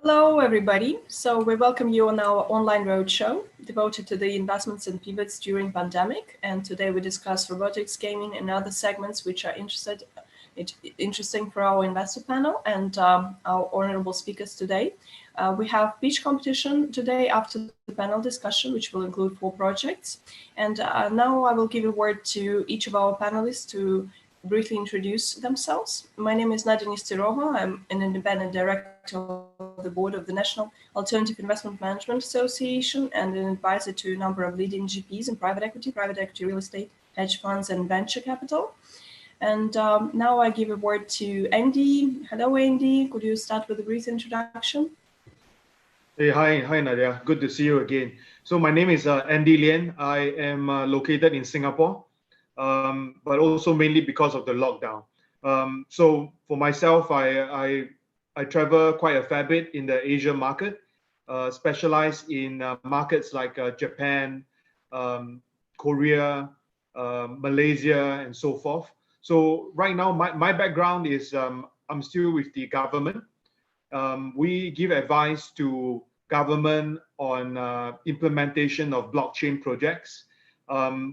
Hello, everybody. So we welcome you on our online roadshow devoted to the investments and pivots during pandemic. And today we discuss robotics, gaming, and other segments which are interesting for our investor panel and our honorable speakers today. We have pitch competition today after the panel discussion, which will include 4 projects. And now I will give a word to each of our panelists to briefly introduce themselves. My name is Nadia Nistirova. I'm an independent director of the board of the National Alternative Investment Management Association and an advisor to a number of leading GPs in private equity, real estate, hedge funds, and venture capital. And now I give a word to Andy. Hello, Andy. Could you start with a brief introduction? Hey, hi, Nadia. Good to see you again. So my name is Andy Lian. I am located in Singapore, but also mainly because of the lockdown. So for myself, I travel quite a fair bit in the Asia market, specialized in markets like Japan, Korea, Malaysia, and so forth. So right now, my background is I'm still with the government. We give advice to government on implementation of blockchain projects.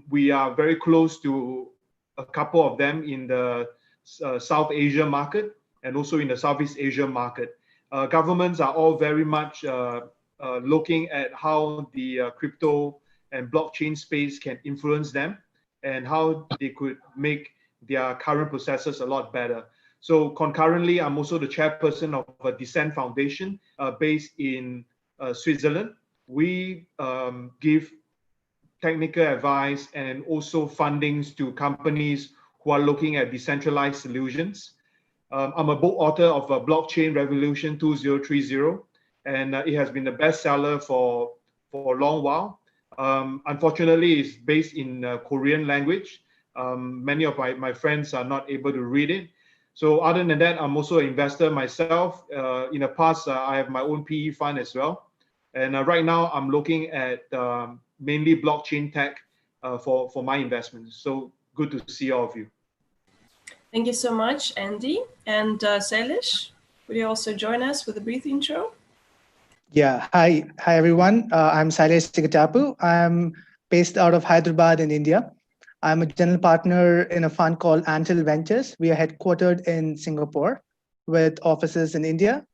We are very close to a couple of them in the South Asia market and also in the Southeast Asia market. Governments are all very much looking at how the crypto and blockchain space can influence them and how they could make their current processes a lot better. So concurrently, I'm also the chairperson of a Descent Foundation based in Switzerland. We give technical advice and also fundings to companies who are looking at decentralized solutions. I'm a book author of Blockchain Revolution 2030, and it has been a bestseller for a long while. Unfortunately, it's based in Korean language. Many of my friends are not able to read it. So other than that, I'm also an investor myself. In the past, I have my own PE fund as well. And right now, I'm looking at mainly blockchain tech for my investments. So good to see all of you. Thank you so much, Andy. And Sailesh, would you also join us with a brief intro? Yeah, hi everyone. I'm Sailesh Sigatapu. I'm based out of Hyderabad in India. I'm a general partner in a fund called Anthill Ventures. We are headquartered in Singapore with offices in India,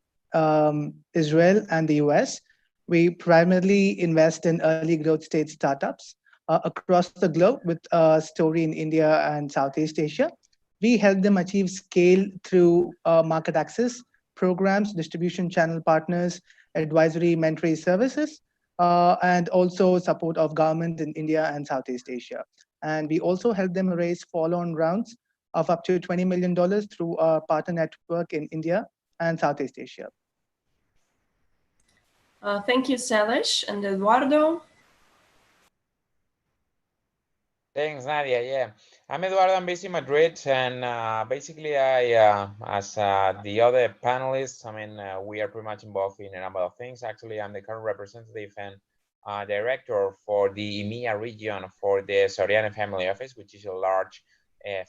Israel, and the US. We primarily invest in early growth stage startups across the globe with a story in India and Southeast Asia. We help them achieve scale through market access programs, distribution channel partners, advisory, mentoring services, and also support of government in India and Southeast Asia. And we also help them raise follow-on rounds of up to $20 million through our partner network in India and Southeast Asia. Thank you, Sailesh. And Eduardo? Thanks, Nadia. Yeah, I'm Eduardo. I'm based in Madrid, and basically, I, as the other panelists, I mean, we are pretty much involved in a number of things. Actually, I'm the current representative and director for the EMEA region for the SORIANO family office, which is a large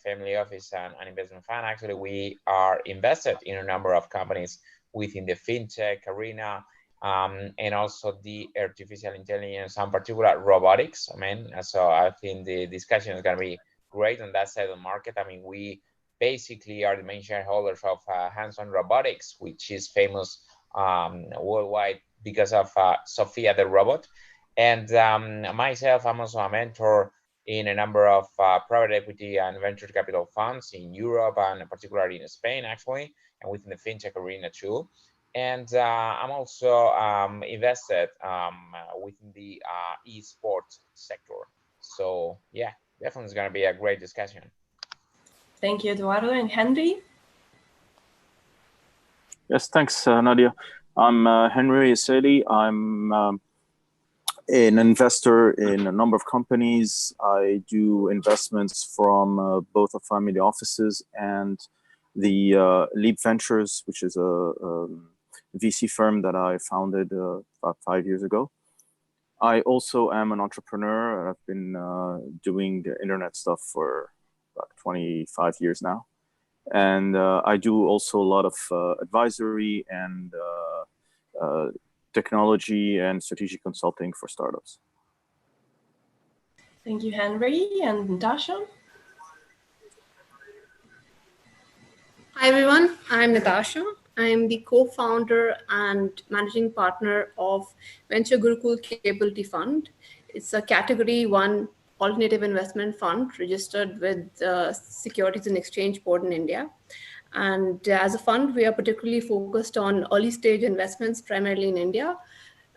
family office and investment fund. Actually, we are invested in a number of companies within the fintech arena. And also the artificial intelligence, and particular robotics. I mean, so I think the discussion is going to be great on that side of the market. I mean, we basically are the main shareholders of Hands-on Robotics, which is famous worldwide because of Sophia the robot. And myself, I'm also a mentor in a number of private equity and venture capital funds in Europe, and particularly in Spain, actually, and within the fintech arena too. And I'm also invested within the esports sector. So yeah, definitely it's going to be a great discussion. Thank you, Eduardo. And Henry? Yes, thanks, Nadia. I'm Henry Aseli. I'm an investor in a number of companies. I do investments from both of family offices and the Leap Ventures, which is a VC firm that I founded about 5 years ago. I also am an entrepreneur. I've been doing the internet stuff for about 25 years now. And I do also a lot of advisory and technology and strategic consulting for startups. Thank you, Henry. And Natasha? Hi, everyone. I'm Natasha. I'm the co-founder and managing partner of Venture Gurukul Capability Fund. It's a Category 1 alternative investment fund registered with Securities and Exchange Board in India. And as a fund, we are particularly focused on early stage investments, primarily in India.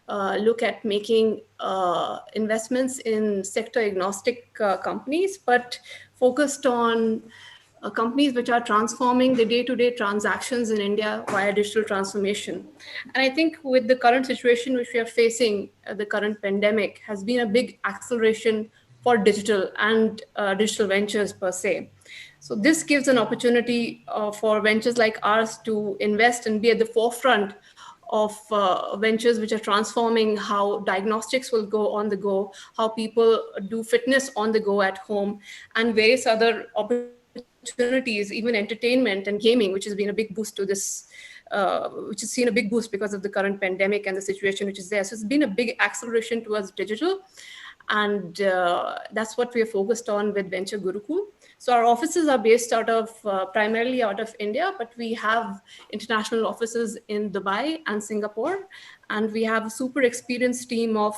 Look at making investments in sector agnostic companies, but focused on companies which are transforming the day-to-day transactions in India via digital transformation. And I think with the current situation which we are facing, the current pandemic has been a big acceleration for digital and digital ventures per se. So this gives an opportunity for ventures like ours to invest and be at the forefront of ventures which are transforming how diagnostics will go on the go, how people do fitness on the go at home, and various other opportunities, even entertainment and gaming, which has been a big boost to this, which has seen a big boost because of the current pandemic and the situation which is there. So it's been a big acceleration towards digital. And that's what we are focused on with Venture Gurukul. So our offices are based out of, primarily out of India, but we have international offices in Dubai and Singapore. And we have a super experienced team of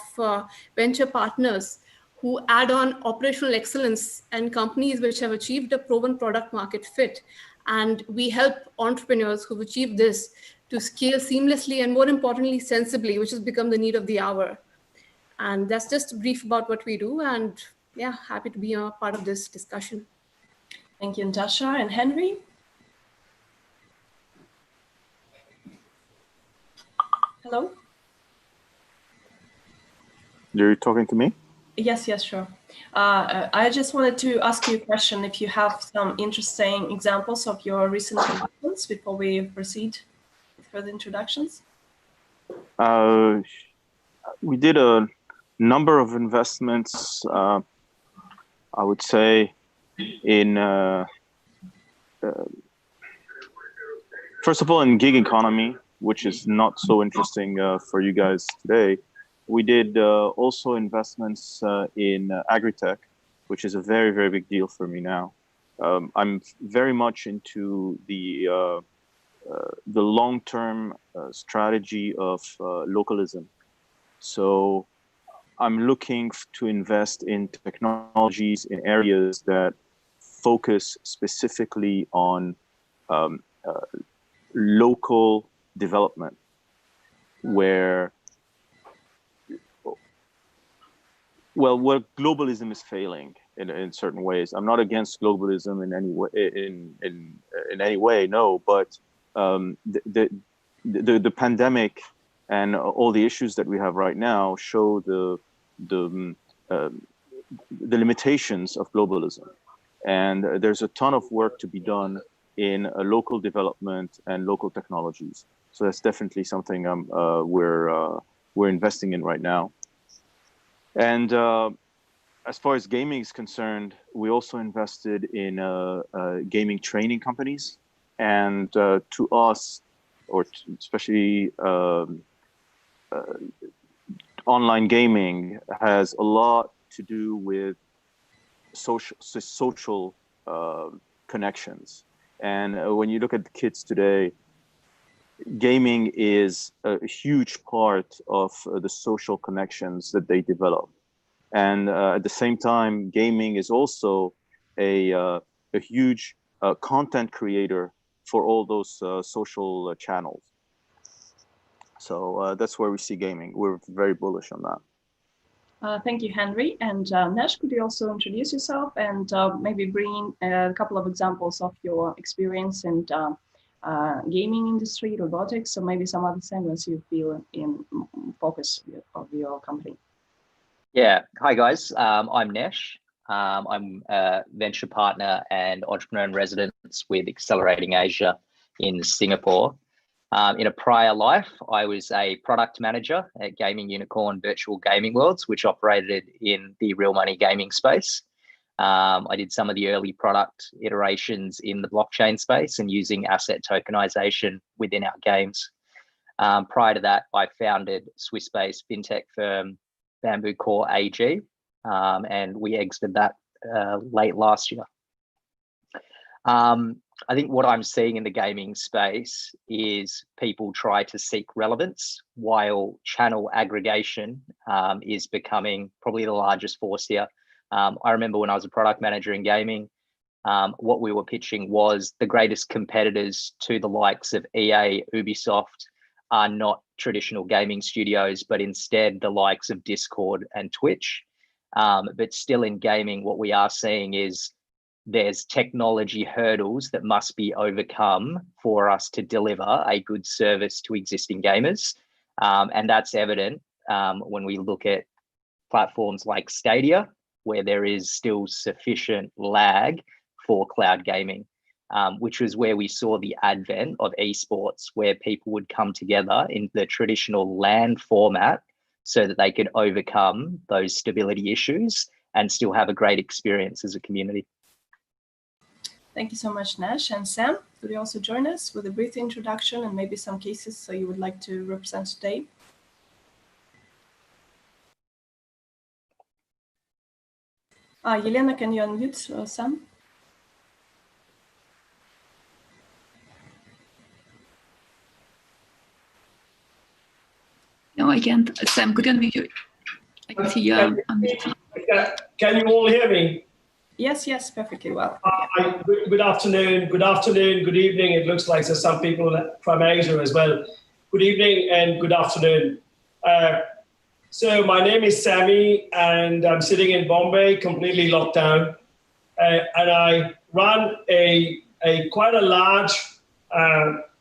venture partners who add on operational excellence and companies which have achieved a proven product market fit. And we help entrepreneurs who've achieved this to scale seamlessly and, more importantly, sensibly, which has become the need of the hour. And that's just brief about what we do. And yeah, happy to be a part of this discussion. Thank you, Natasha. And Henry? Hello? You're talking to me? Yes, sure. I just wanted to ask you a question if you have some interesting examples of your recent developments before we proceed with further introductions. We did a number of investments, I would say, in first of all, in gig economy, which is not so interesting for you guys today. We did also investments in agri-tech, which is a very, very big deal for me now. I'm very much into the long-term strategy of localism. So I'm looking to invest in technologies in areas that focus specifically on local development, where globalism is failing in certain ways. I'm not against globalism in any way, in any way, no. But the pandemic and all the issues that we have right now show the limitations of globalism, and there's a ton of work to be done in local development and local technologies. So that's definitely something we're investing in right now. And as far as gaming is concerned, we also invested in gaming training companies. And to us, or especially online gaming, has a lot to do with social connections. And when you look at the kids today, gaming is a huge part of the social connections that they develop. And at the same time, gaming is also a huge content creator for all those social channels. So that's where we see gaming. We're very bullish on that. Thank you, Henry. And Nash, could you also introduce yourself and maybe bring in a couple of examples of your experience in gaming industry, robotics, or maybe some other segments you feel in focus of your company? Yeah. Hi, guys. I'm Nesh. I'm a venture partner and entrepreneur in residence with Accelerating Asia in Singapore. In a prior life, I was a product manager at gaming unicorn Virtual Gaming Worlds, which operated in the real money gaming space. I did some of the early product iterations in the blockchain space and using asset tokenization within our games. Prior to that, I founded Swiss-based fintech firm Bamboo Core AG, and we exited that late last year. I think what I'm seeing in the gaming space is people try to seek relevance while channel aggregation is becoming probably the largest force here. I remember when I was a product manager in gaming, what we were pitching was the greatest competitors to the likes of EA, Ubisoft are not traditional gaming studios, but instead the likes of Discord and Twitch. But still in gaming, what we are seeing is there's technology hurdles that must be overcome for us to deliver a good service to existing gamers. And that's evident when we look at platforms like Stadia, where there is still sufficient lag for cloud gaming, which was where we saw the advent of esports, where people would come together in the traditional LAN format so that they could overcome those stability issues and still have a great experience as a community. Thank you so much, Nash. And Sam, could you also join us with a brief introduction and maybe some cases so you would like to represent today? Yelena, can you unmute Sam? No, I can't. Sam, could you unmute you? I can see you unmute. Can you all hear me? Yes, perfectly well. Good afternoon, good evening. It looks like there's some people from Asia as well. Good evening and good afternoon. So my name is Sammy and I'm sitting in Bombay, completely locked down. And I run a quite a large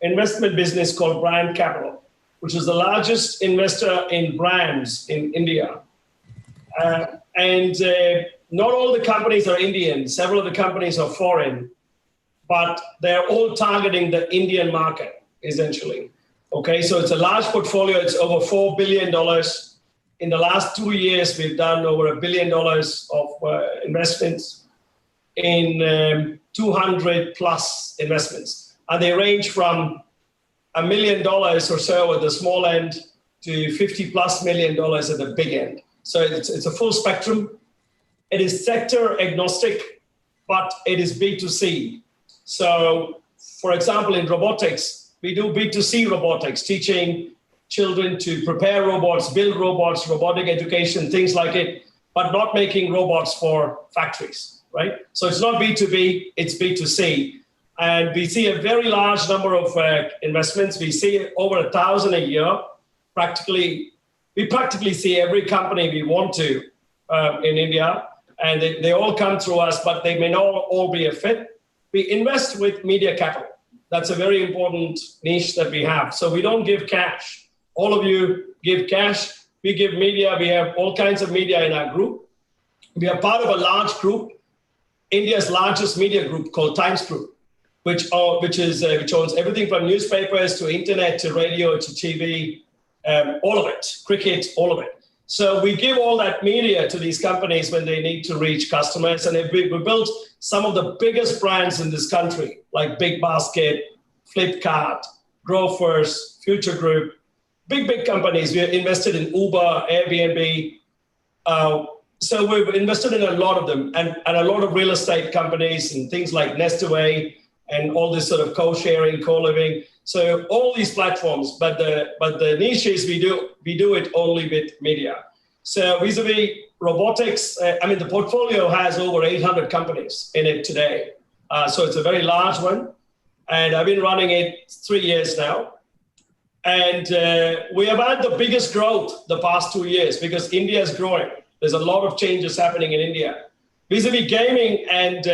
investment business called Brand Capital, which is the largest investor in brands in India. Not all the companies are Indian. Several of the companies are foreign, but they're all targeting the Indian market, essentially. Okay, so it's a large portfolio. It's over $4 billion. In the last 2 years, we've done over $1 billion of investments in 200 plus investments. And they range from $1 million or so at the small end to $50+ million at the big end. So it's a full spectrum. It is sector agnostic, but it is B2C. So, for example, in robotics, we do B2C robotics, teaching children to prepare robots, build robots, robotic education, things like it, but not making robots for factories, right? So it's not B2B, it's B2C. And we see a very large number of investments. We see over 1,000 a year. We practically see every company we want to in India. And they all come through us, but they may not all be a fit. We invest with media capital. That's a very important niche that we have. So we don't give cash. All of you give cash. We give media. We have all kinds of media in our group. We are part of a large group, India's largest media group called Times Group, which owns everything from newspapers to internet to radio to TV, all of it, cricket, all of it. So we give all that media to these companies when they need to reach customers. And we built some of the biggest brands in this country, like Big Basket, Flipkart, Grofers, Future Group, big companies. We invested in Uber, Airbnb. So we've invested in a lot of them and a lot of real estate companies and things like Nestaway and all this sort of co-sharing, co-living. So all these platforms, but the niche is we do it only with media. So vis-a-vis robotics, the portfolio has over 800 companies in it today. So it's a very large one. And I've been running it 3 years now. And we have had the biggest growth the past 2 years because India is growing. There's a lot of changes happening in India. Vis-a-vis gaming and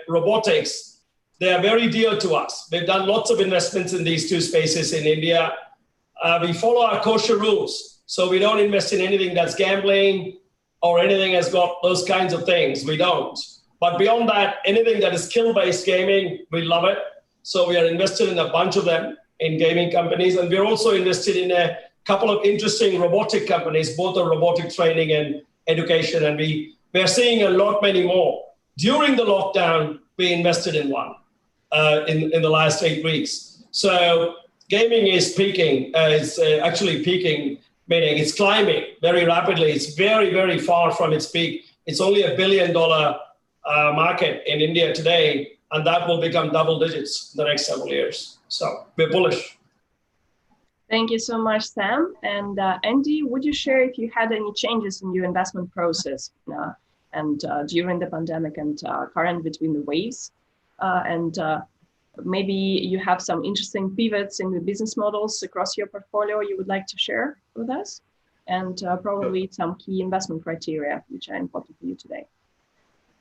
robotics, they are very dear to us. We've done lots of investments in these two spaces in India. We follow our kosher rules. So we don't invest in anything that's gambling or anything that's got those kinds of things. We don't. But beyond that, anything that is skill-based gaming, we love it. So we are invested in a bunch of them in gaming companies. And we're also invested in a couple of interesting robotic companies, both on robotic training and education. And we're seeing a lot many more. During the lockdown, we invested in one. In the last 8 weeks. So gaming is peaking. It's actually peaking, meaning it's climbing very rapidly. It's very, very far from its peak. It's only $1 billion market in India today, and that will become double digits in the next several years. So we're bullish. Thank you so much, Sam. And Andy, would you share if you had any changes in your investment process and during the pandemic and current between the waves? Maybe you have some interesting pivots in the business models across your portfolio you would like to share with us, and probably some key investment criteria which are important for you today.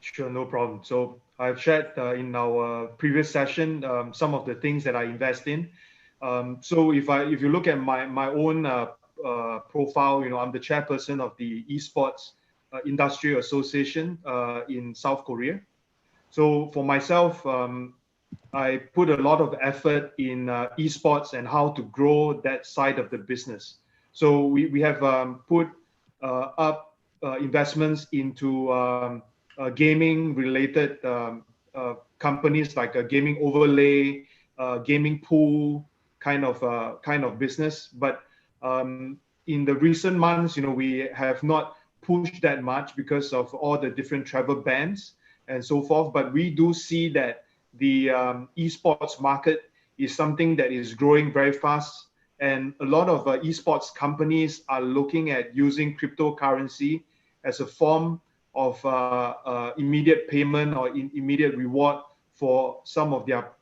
Sure, no problem. So I've shared in our previous session some of the things that I invest in. So if you look at my own profile, I'm the chairperson of the Esports Industry Association in South Korea. So for myself, I put a lot of effort in esports and how to grow that side of the business. So we have put up investments into gaming related companies like a gaming overlay, gaming pool kind of business. But in the recent months, we have not pushed that much because of all the different travel bans and so forth. But we do see that the esports market is something that is growing very fast, and a lot of esports companies are looking at using cryptocurrency as a form of immediate payment or immediate reward for some of their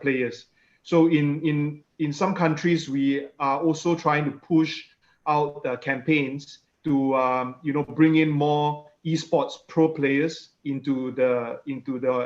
players. So in some countries, we are also trying to push out campaigns to bring in more esports pro players into the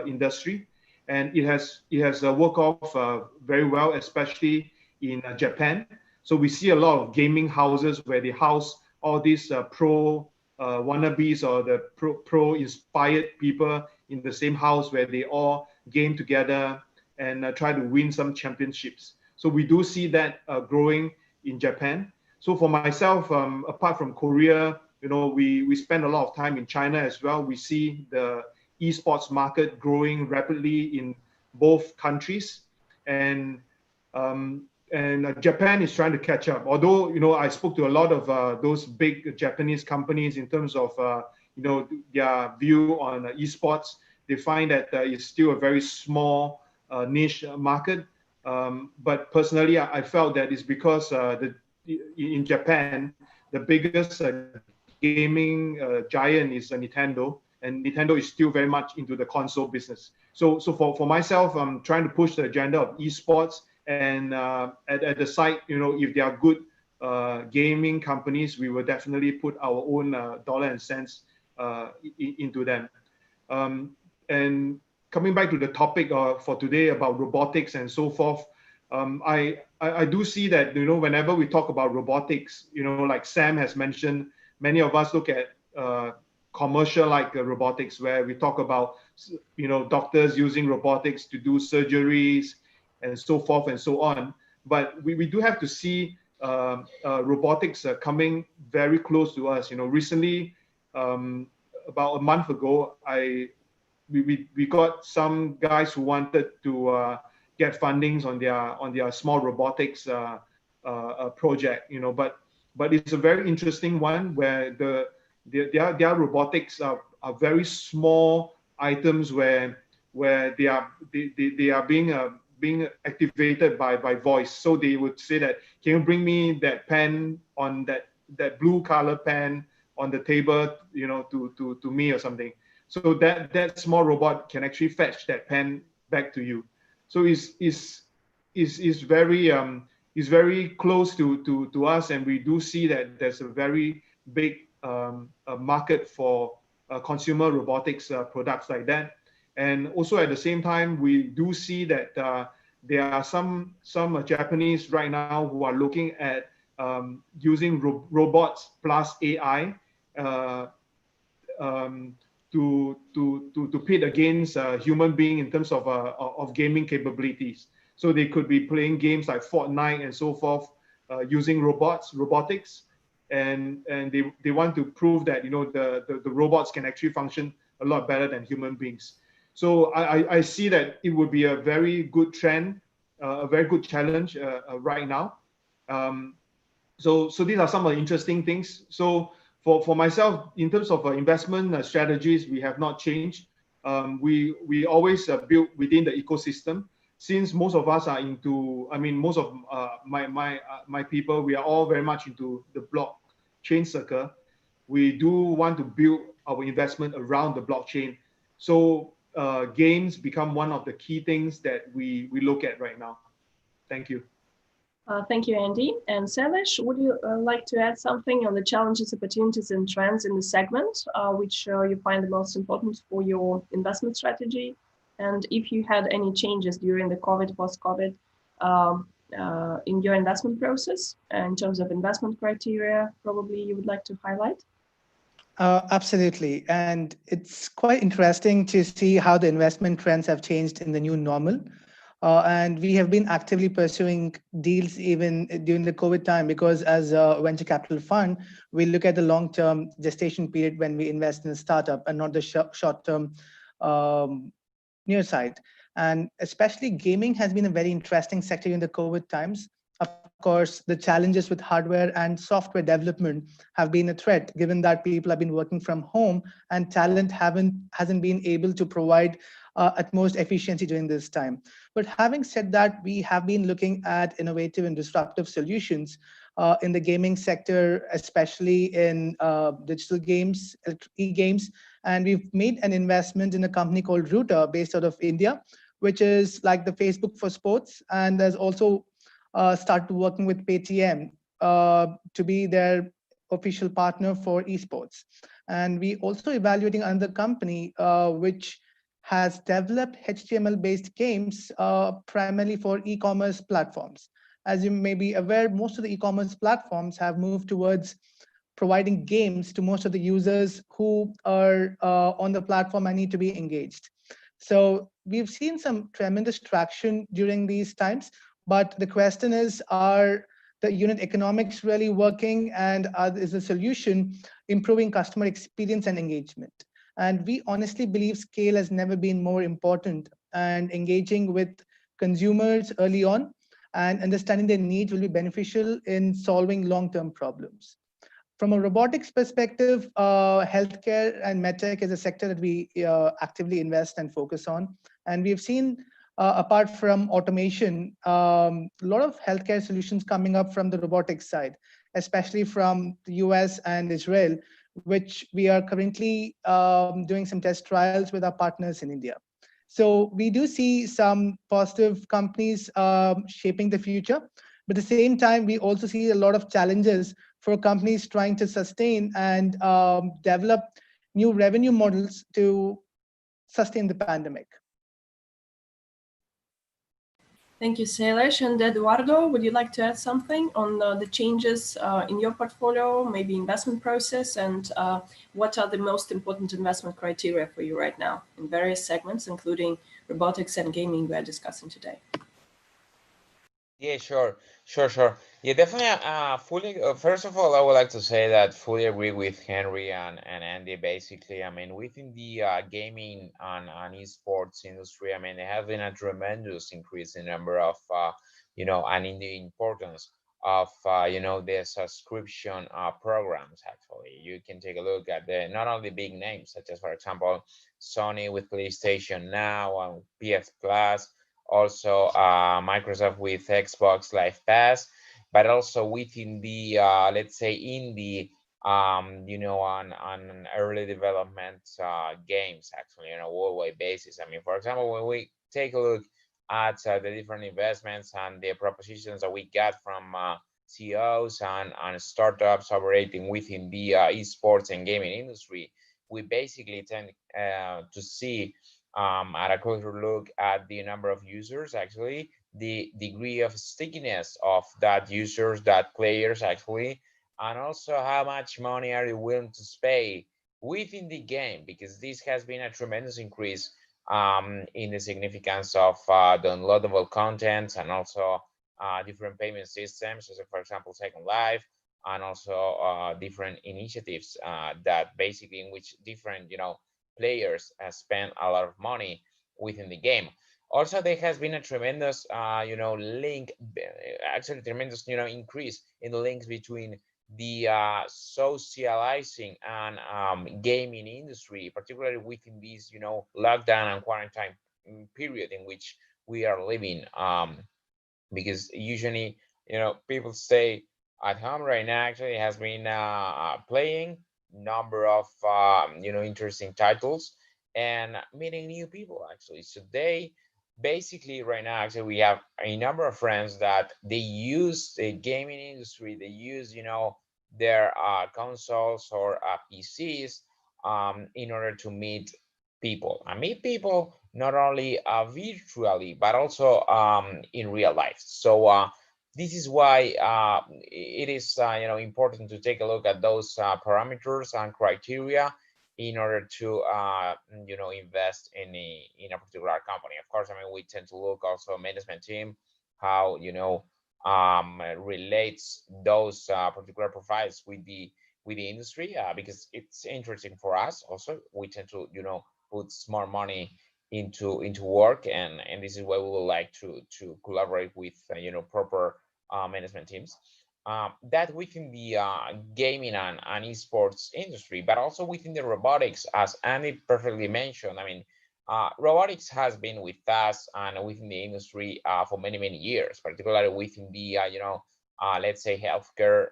industry, and it has worked off very well, especially in Japan. So we see a lot of gaming houses where they house all these pro wannabes or the pro inspired people in the same house where they all game together and try to win some championships. So we do see that growing in Japan. So for myself, apart from Korea, we spend a lot of time in China as well. We see the esports market growing rapidly in both countries, and Japan is trying to catch up. Although I spoke to a lot of those big Japanese companies in terms of their view on esports, they find that it's still a very small niche market. But personally, I felt that it's because in Japan, the biggest gaming giant is Nintendo, and Nintendo is still very much into the console business. So for myself, I'm trying to push the agenda of esports, and at the site, if there are good gaming companies, we will definitely put our own dollar and cents into them. And coming back to the topic for today about robotics and so forth, I do see that whenever we talk about robotics, like Sam has mentioned, many of us look at commercial like robotics, where we talk about doctors using robotics to do surgeries and so forth and so on. But we do have to see robotics coming very close to us. Recently, about a month ago, we got some guys who wanted to get fundings on their small robotics project. But it's a very interesting one where their robotics are very small items where they are being activated by voice. So they would say that, can you bring me that pen on that blue color pen on the table, to me or something. So that small robot can actually fetch that pen back to you. So it's very close to us, and we do see that there's a very big market for consumer robotics products like that. And also at the same time, we do see that there are some Japanese right now who are looking at using robots plus AI to pit against a human being in terms of gaming capabilities. So they could be playing games like Fortnite and so forth using robotics, and they want to prove that the robots can actually function a lot better than human beings. So I see that it would be a very good trend a very good challenge right now. So these are some of the interesting things. So for myself, in terms of investment strategies, we have not changed. We always build within the ecosystem. Since most of us are into, I mean, most of my people, we are all very much into the blockchain circle. We do want to build our investment around the blockchain. So games become one of the key things that we look at right now. Thank you. Thank you, Andy. And Sailesh, would you like to add something on the challenges, opportunities, and trends in the segment, which you find the most important for your investment strategy? And if you had any changes during the COVID, post-COVID, in your investment process, in terms of investment criteria, probably you would like to highlight? Absolutely. And it's quite interesting to see how the investment trends have changed in the new normal. And we have been actively pursuing deals even during the COVID time, because as a venture capital fund, we look at the long-term gestation period when we invest in a startup and not the short-term near side. And especially gaming has been a very interesting sector in the COVID times. Of course, the challenges with hardware and software development have been a threat, given that people have been working from home and talent hasn't been able to provide utmost efficiency during this time. But having said that, we have been looking at innovative and disruptive solutions in the gaming sector, especially in digital games, e-games. And we've made an investment in a company called Router based out of India, which is like the Facebook for sports. And there's also started working with Paytm to be their official partner for esports. And we also evaluating another company which has developed HTML-based games primarily for e-commerce platforms. As you may be aware, most of the e-commerce platforms have moved towards providing games to most of the users who are on the platform and need to be engaged. So we've seen some tremendous traction during these times, but the question is, are the unit economics really working, and is the solution improving customer experience and engagement? And we honestly believe scale has never been more important, and engaging with consumers early on and understanding their needs will be beneficial in solving long-term problems. From a robotics perspective, healthcare and medtech is a sector that we actively invest and focus on. And we've seen, apart from automation, a lot of healthcare solutions coming up from the robotics side, especially from the US and Israel, which we are currently doing some test trials with our partners in India. So we do see some positive companies shaping the future, but at the same time, we also see a lot of challenges for companies trying to sustain and develop new revenue models to sustain the pandemic. Thank you, Sailesh. And Eduardo, would you like to add something on the changes in your portfolio, maybe investment process, and what are the most important investment criteria for you right now in various segments, including robotics and gaming we are discussing today? Yeah, sure. Yeah, definitely. Fully. First of all, I would like to say that fully agree with Henry and Andy. Basically, I mean, within the gaming and esports industry, I mean, there has been a tremendous increase in number of, and in the importance of, the subscription programs. Actually, you can take a look at the not only big names such as, for example, Sony with PlayStation Now and PS Plus. Also Microsoft with Xbox Live Pass, but also within the let's say in the on early development games, actually on a worldwide basis. I mean, for example, when we take a look at the different investments and the propositions that we got from CEOs and startups operating within the esports and gaming industry, we basically tend to see at a closer look at the number of users, actually, the degree of stickiness of that users, that players, actually, and also how much money are you willing to pay within the game, because this has been a tremendous increase in the significance of downloadable content and also different payment systems, as for example, Second Life, and also different initiatives that basically in which different, players spend a lot of money within the game. Also, there has been a tremendous, link, actually tremendous, increase in the links between the socializing and gaming industry, particularly within this, lockdown and quarantine period in which we are living. Because usually, people stay at home right now. Actually, has been playing number of, interesting titles and meeting new people actually. So they basically right now actually we have a number of friends that they use the gaming industry. They use their consoles or PCs in order to meet people. I meet people not only virtually but also in real life. So this is why it is important to take a look at those parameters and criteria in order to invest in a particular company. Of course, I mean we tend to look also management team, how relates those particular profiles with the industry, because it's interesting for us. Also, we tend to put more money into work, and this is why we would like to collaborate with proper management teams. That within the gaming and esports industry, but also within the robotics, as Andy perfectly mentioned. I mean, robotics has been with us and within the industry for many years, particularly within the let's say healthcare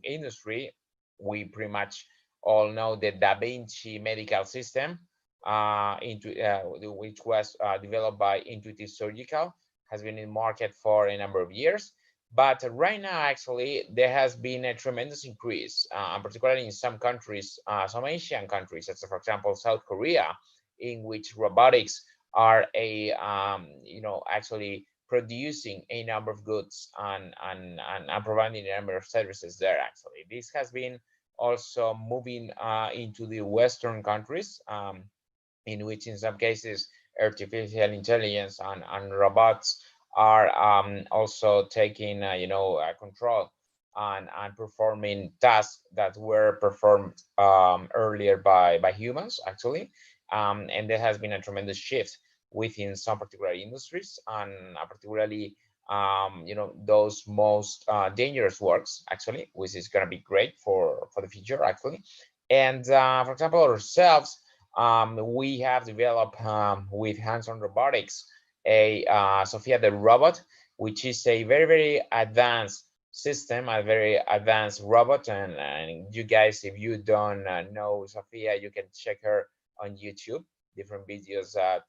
industry. We pretty much all know the Da Vinci medical system, which was developed by Intuitive Surgical, has been in market for a number of years. But right now, actually, there has been a tremendous increase, particularly in some countries, some Asian countries, such as, for example, South Korea, in which robotics are actually producing a number of goods and providing a number of services there. Actually, this has been also moving into the Western countries, in which in some cases artificial intelligence and robots are also taking control and performing tasks that were performed earlier by humans actually. And there has been a tremendous shift within some particular industries, and particularly those most dangerous works actually, which is going to be great for the future actually. And for example, ourselves, we have developed with hands-on robotics a Sophia the robot, which is a very advanced system, a very advanced robot. And you guys, if you don't know Sophia, you can check her on YouTube, different videos that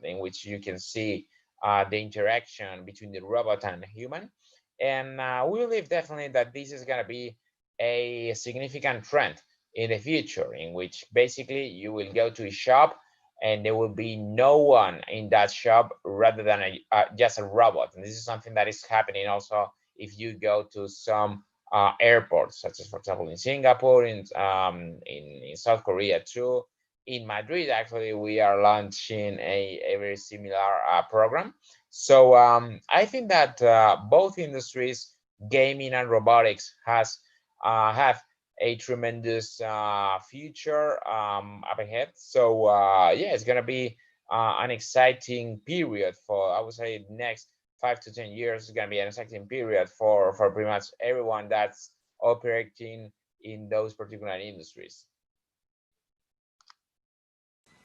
in which you can see the interaction between the robot and the human. And we believe definitely that this is going to be a significant trend in the future, in which basically you will go to a shop and there will be no one in that shop rather than just a robot. And this is something that is happening also if you go to some airports, such as, for example, in Singapore, in South Korea too. In Madrid, actually, we are launching a very similar program. So I think that both industries, gaming and robotics, have a tremendous future up ahead. So yeah, it's gonna be an exciting period for, I would say, next 5 to 10 years. Is gonna be an exciting period for pretty much everyone that's operating in those particular industries.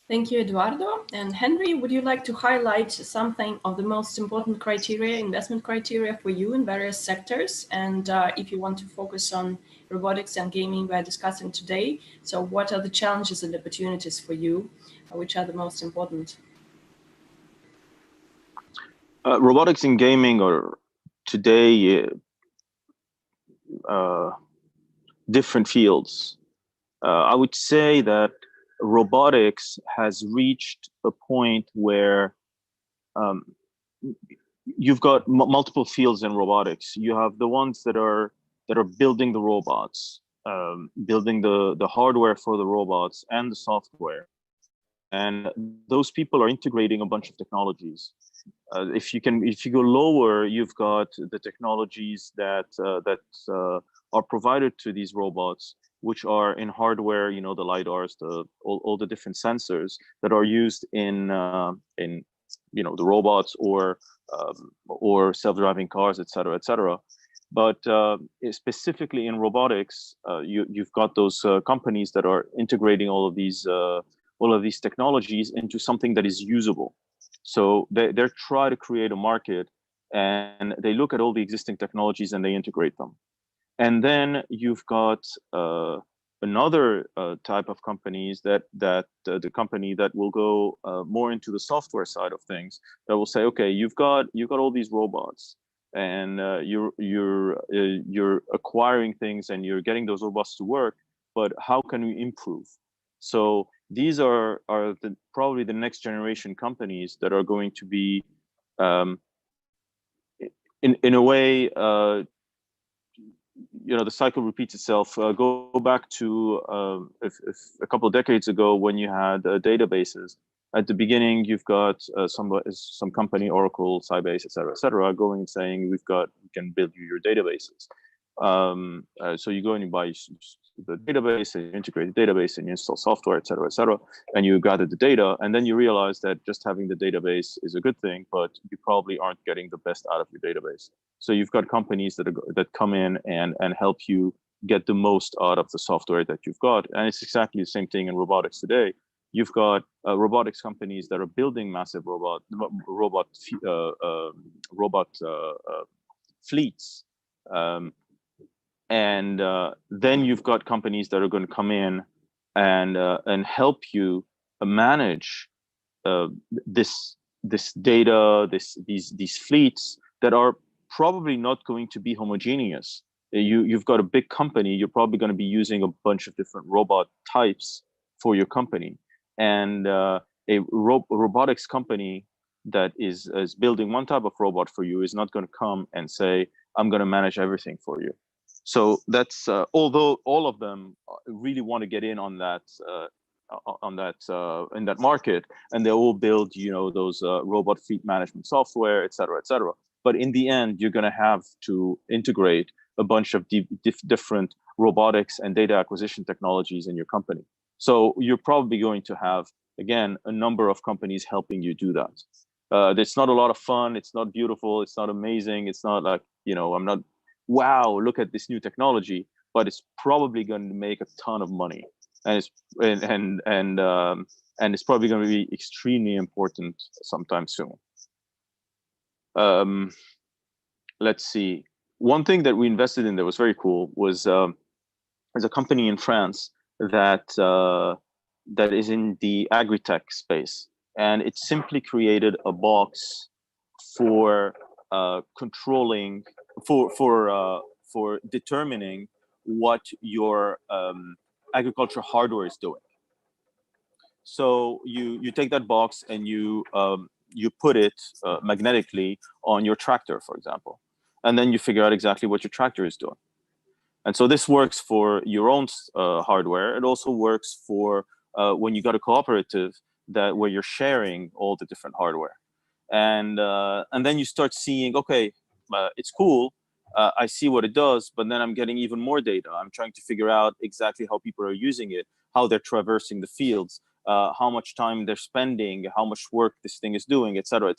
Thank you, Eduardo. And Henry, would you like to highlight something of the most important criteria, investment criteria for you in various sectors? And if you want to focus on robotics and gaming we're discussing today, so what are the challenges and opportunities for you? Which are the most important? Robotics and gaming are today different fields. I would say that robotics has reached a point where you've got multiple fields in robotics. You have the ones that are building the robots, building the hardware for the robots and the software, and those people are integrating a bunch of technologies. If you go lower, you've got the technologies that are provided to these robots, which are in hardware, the LiDARs, all the different sensors that are used in the robots or self-driving cars, et cetera. But specifically in robotics, you've got those companies that are integrating all of these technologies into something that is usable. So they're trying to create a market, and they look at all the existing technologies and they integrate them. And then you've got another type of companies that the company that will go more into the software side of things, that will say, okay, you've got all these robots, and you're acquiring things and you're getting those robots to work, but how can we improve? So these are probably the next generation companies that are going to be, in a way, the cycle repeats itself. Go back to if a couple of decades ago when you had databases. At the beginning, you've got some company, Oracle, Sybase, et cetera, going and saying, we can build you your databases. So you go and you buy the database, and you integrate the database, and you install software, et cetera, and you gather the data, and then you realize that just having the database is a good thing, but you probably aren't getting the best out of your database. So you've got companies that come in and help you get the most out of the software that you've got, and it's exactly the same thing in robotics today. You've got robotics companies that are building massive robot fleets. And then you've got companies that are going to come in and help you manage this data, these fleets that are probably not going to be homogeneous. You've got a big company, you're probably going to be using a bunch of different robot types for your company. And a robotics company that is building one type of robot for you is not going to come and say, I'm going to manage everything for you. So that's although all of them really want to get in on that in that market, and they all build those robot fleet management software, et cetera. But in the end, you're going to have to integrate a bunch of different robotics and data acquisition technologies in your company. So you're probably going to have, again, a number of companies helping you do that. It's not a lot of fun. It's not beautiful. It's not amazing. It's not like, I'm not, wow, look at this new technology, but it's probably going to make a ton of money. And it's probably going to be extremely important sometime soon. Let's see. One thing that we invested in that was very cool was there's a company in France that is in the agri-tech space, and it simply created a box for controlling, for determining what your agriculture hardware is doing. So you take that box and you put it magnetically on your tractor, for example, and then you figure out exactly what your tractor is doing. And so this works for your own hardware. It also works for when you got a cooperative where you're sharing all the different hardware. And then you start seeing, okay, it's cool. I see what it does, but then I'm getting even more data. I'm trying to figure out exactly how people are using it, how they're traversing the fields, how much time they're spending, how much work this thing is doing, et cetera.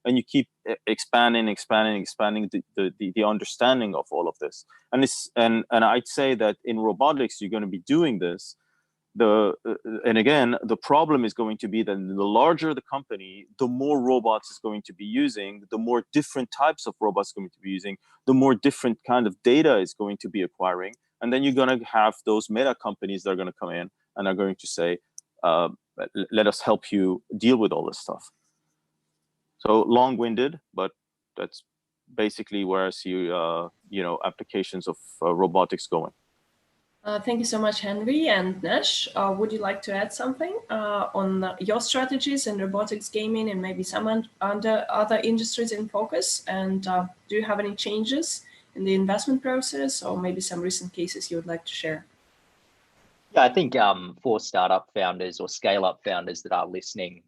And you keep expanding the understanding of all of this. And I'd say that in robotics, you're going to be doing this. And again, the problem is going to be that the larger the company, the more robots it's going to be using, the more different types of robots it's going to be using, the more different kind of data it's going to be acquiring. And then you're going to have those meta companies that are going to come in and are going to say, let us help you deal with all this stuff. So long-winded, but that's basically where I see, applications of robotics going. Thank you so much, Henry. And Nesh, would you like to add something on your strategies in robotics gaming and maybe some other industries in focus? And do you have any changes in the investment process, or maybe some recent cases you would like to share? Yeah, I think for startup founders or scale-up founders that are listening,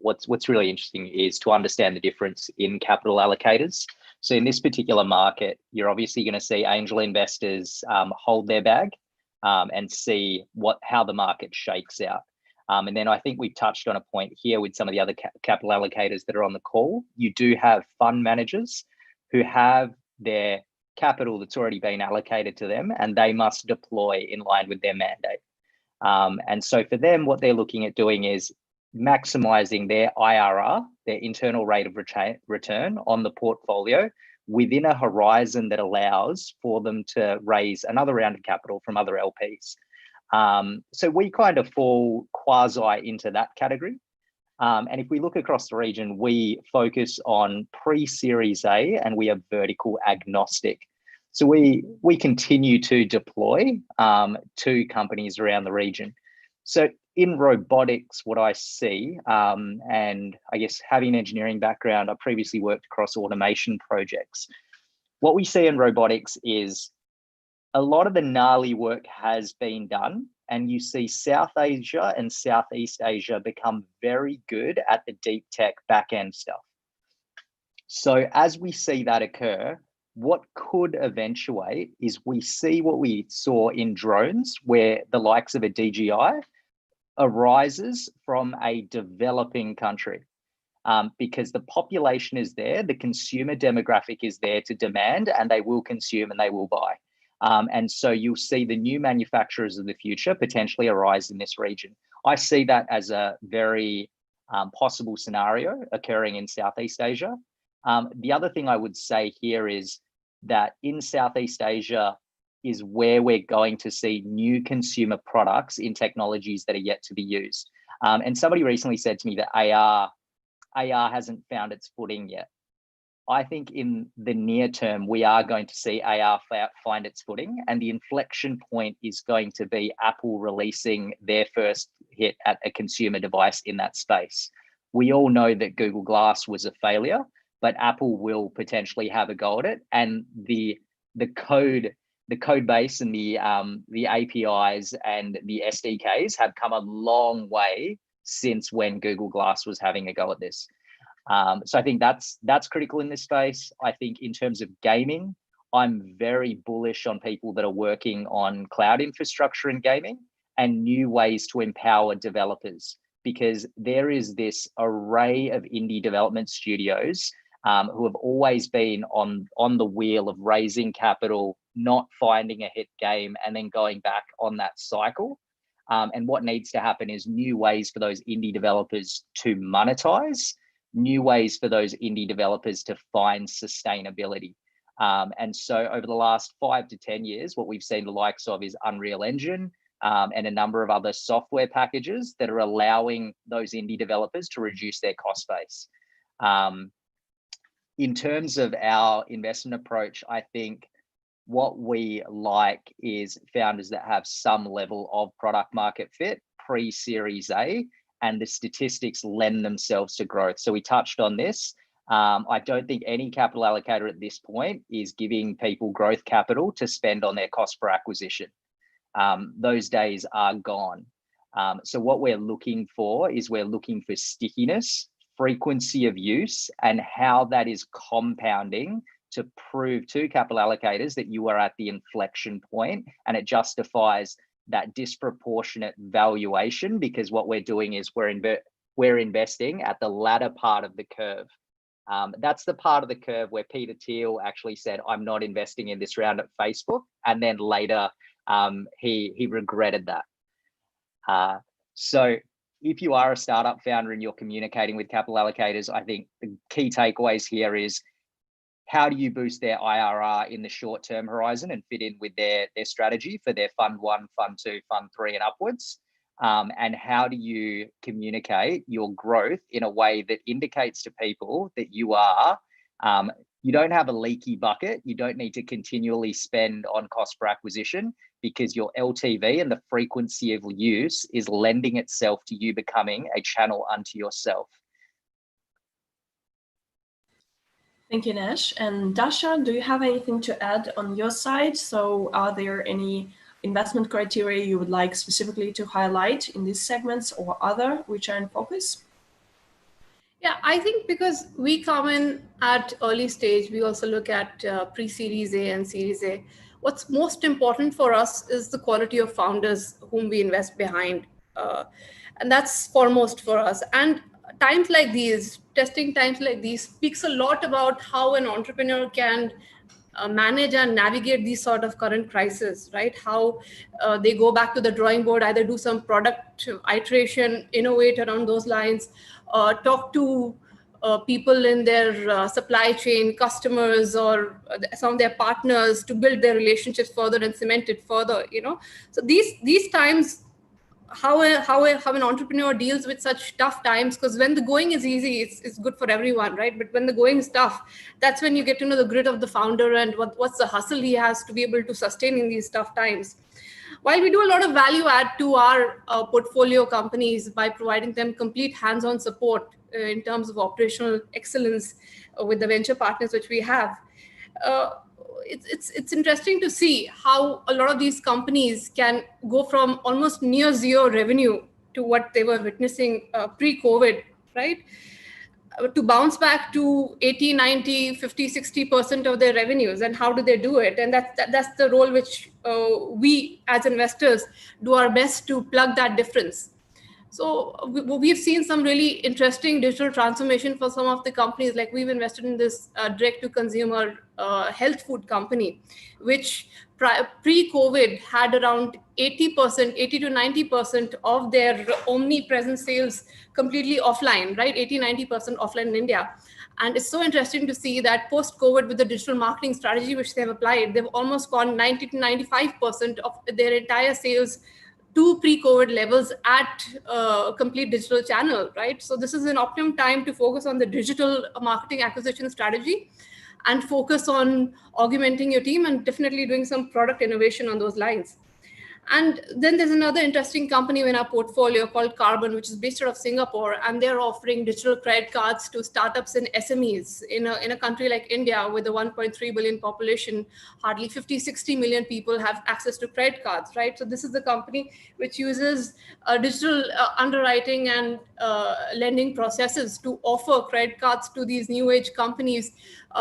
what's really interesting is to understand the difference in capital allocators. So in this particular market, you're obviously going to see angel investors hold their bag and see how the market shakes out. And then I think we've touched on a point here with some of the other capital allocators that are on the call. You do have fund managers who have their capital that's already been allocated to them, and they must deploy in line with their mandate. And so for them, what they're looking at doing is maximizing their IRR, their internal rate of return on the portfolio within a horizon that allows for them to raise another round of capital from other LPs. So we kind of fall quasi into that category. And if we look across the region, we focus on pre-Series A and we are vertical agnostic. So we continue to deploy to companies around the region. So in robotics, what I see, and I guess having an engineering background, I previously worked across automation projects. What we see in robotics is a lot of the gnarly work has been done, and you see South Asia and Southeast Asia become very good at the deep tech back-end stuff. So as we see that occur, what could eventuate is we see what we saw in drones, where the likes of a DJI arises from a developing country. Because the population is there, the consumer demographic is there to demand, and they will consume and they will buy. And so you'll see the new manufacturers of the future potentially arise in this region. I see that as a very possible scenario occurring in Southeast Asia. The other thing I would say here is that in Southeast Asia is where we're going to see new consumer products in technologies that are yet to be used. And somebody recently said to me that AR hasn't found its footing yet. I think in the near term, we are going to see AR find its footing, and the inflection point is going to be Apple releasing their first hit at a consumer device in that space. We all know that Google Glass was a failure, but Apple will potentially have a go at it, and the code base and the APIs and the SDKs have come a long way since when Google Glass was having a go at this. So I think that's critical in this space. I think in terms of gaming, I'm very bullish on people that are working on cloud infrastructure and gaming and new ways to empower developers, because there is this array of indie development studios who have always been on the wheel of raising capital, not finding a hit game, and then going back on that cycle. And what needs to happen is new ways for those indie developers to monetize, new ways for those indie developers to find sustainability. And so over the last 5 to 10 years, what we've seen the likes of is Unreal Engine and a number of other software packages that are allowing those indie developers to reduce their cost base. In terms of our investment approach, I think what we like is founders that have some level of product market fit pre-Series A, and the statistics lend themselves to growth. So we touched on this. I don't think any capital allocator at this point is giving people growth capital to spend on their cost per acquisition. Those days are gone. So what we're looking for is we're looking for stickiness, frequency of use, and how that is compounding to prove to capital allocators that you are at the inflection point and it justifies that disproportionate valuation, because what we're doing is we're investing at the latter part of the curve. That's the part of the curve where Peter Thiel actually said, I'm not investing in this round at Facebook. And then later he regretted that. So if you are a startup founder and you're communicating with capital allocators, I think the key takeaways here is, how do you boost their IRR in the short-term horizon and fit in with their strategy for their Fund 1, Fund 2, Fund 3 and upwards? And how do you communicate your growth in a way that indicates to people that you don't have a leaky bucket, you don't need to continually spend on cost per acquisition, because your LTV and the frequency of use is lending itself to you becoming a channel unto yourself. Thank you, Nash. And Dasha, do you have anything to add on your side? So are there any investment criteria you would like specifically to highlight in these segments or other which are in focus? Yeah, I think because we come in at early stage, we also look at pre-Series A and Series A. What's most important for us is the quality of founders whom we invest behind. And that's foremost for us. And times like these, testing times like these, speaks a lot about how an entrepreneur can manage and navigate these sort of current crises, right? How they go back to the drawing board, either do some product iteration, innovate around those lines, talk to people in their supply chain, customers, or some of their partners to build their relationships further and cement it further, So these times, how an entrepreneur deals with such tough times, because when the going is easy, it's good for everyone, right? But when the going is tough, that's when you get to know the grit of the founder and what's the hustle he has to be able to sustain in these tough times. While we do a lot of value add to our portfolio companies by providing them complete hands-on support in terms of operational excellence with the venture partners which we have, it's interesting to see how a lot of these companies can go from almost near zero revenue to what they were witnessing pre-COVID, right? To bounce back to 80, 90, 50, 60% of their revenues. And how do they do it? And that's the role which we as investors do our best to plug that difference. So we've seen some really interesting digital transformation for some of the companies. Like we've invested in this direct-to-consumer health food company, which pre-COVID had around 80 to 90% of their omnipresent sales completely offline, right? 80, 90% offline in India. And it's so interesting to see that post-COVID, with the digital marketing strategy which they've applied, they've almost gone 90 to 95% of their entire sales to pre-COVID levels at a complete digital channel, right? So this is an optimum time to focus on the digital marketing acquisition strategy and focus on augmenting your team and definitely doing some product innovation on those lines. And then there's another interesting company in our portfolio called Carbon, which is based out of Singapore, and they're offering digital credit cards to startups and SMEs in a country like India with a 1.3 billion population. Hardly 50, 60 million people have access to credit cards, right? So this is the company which uses digital underwriting and lending processes to offer credit cards to these new age companies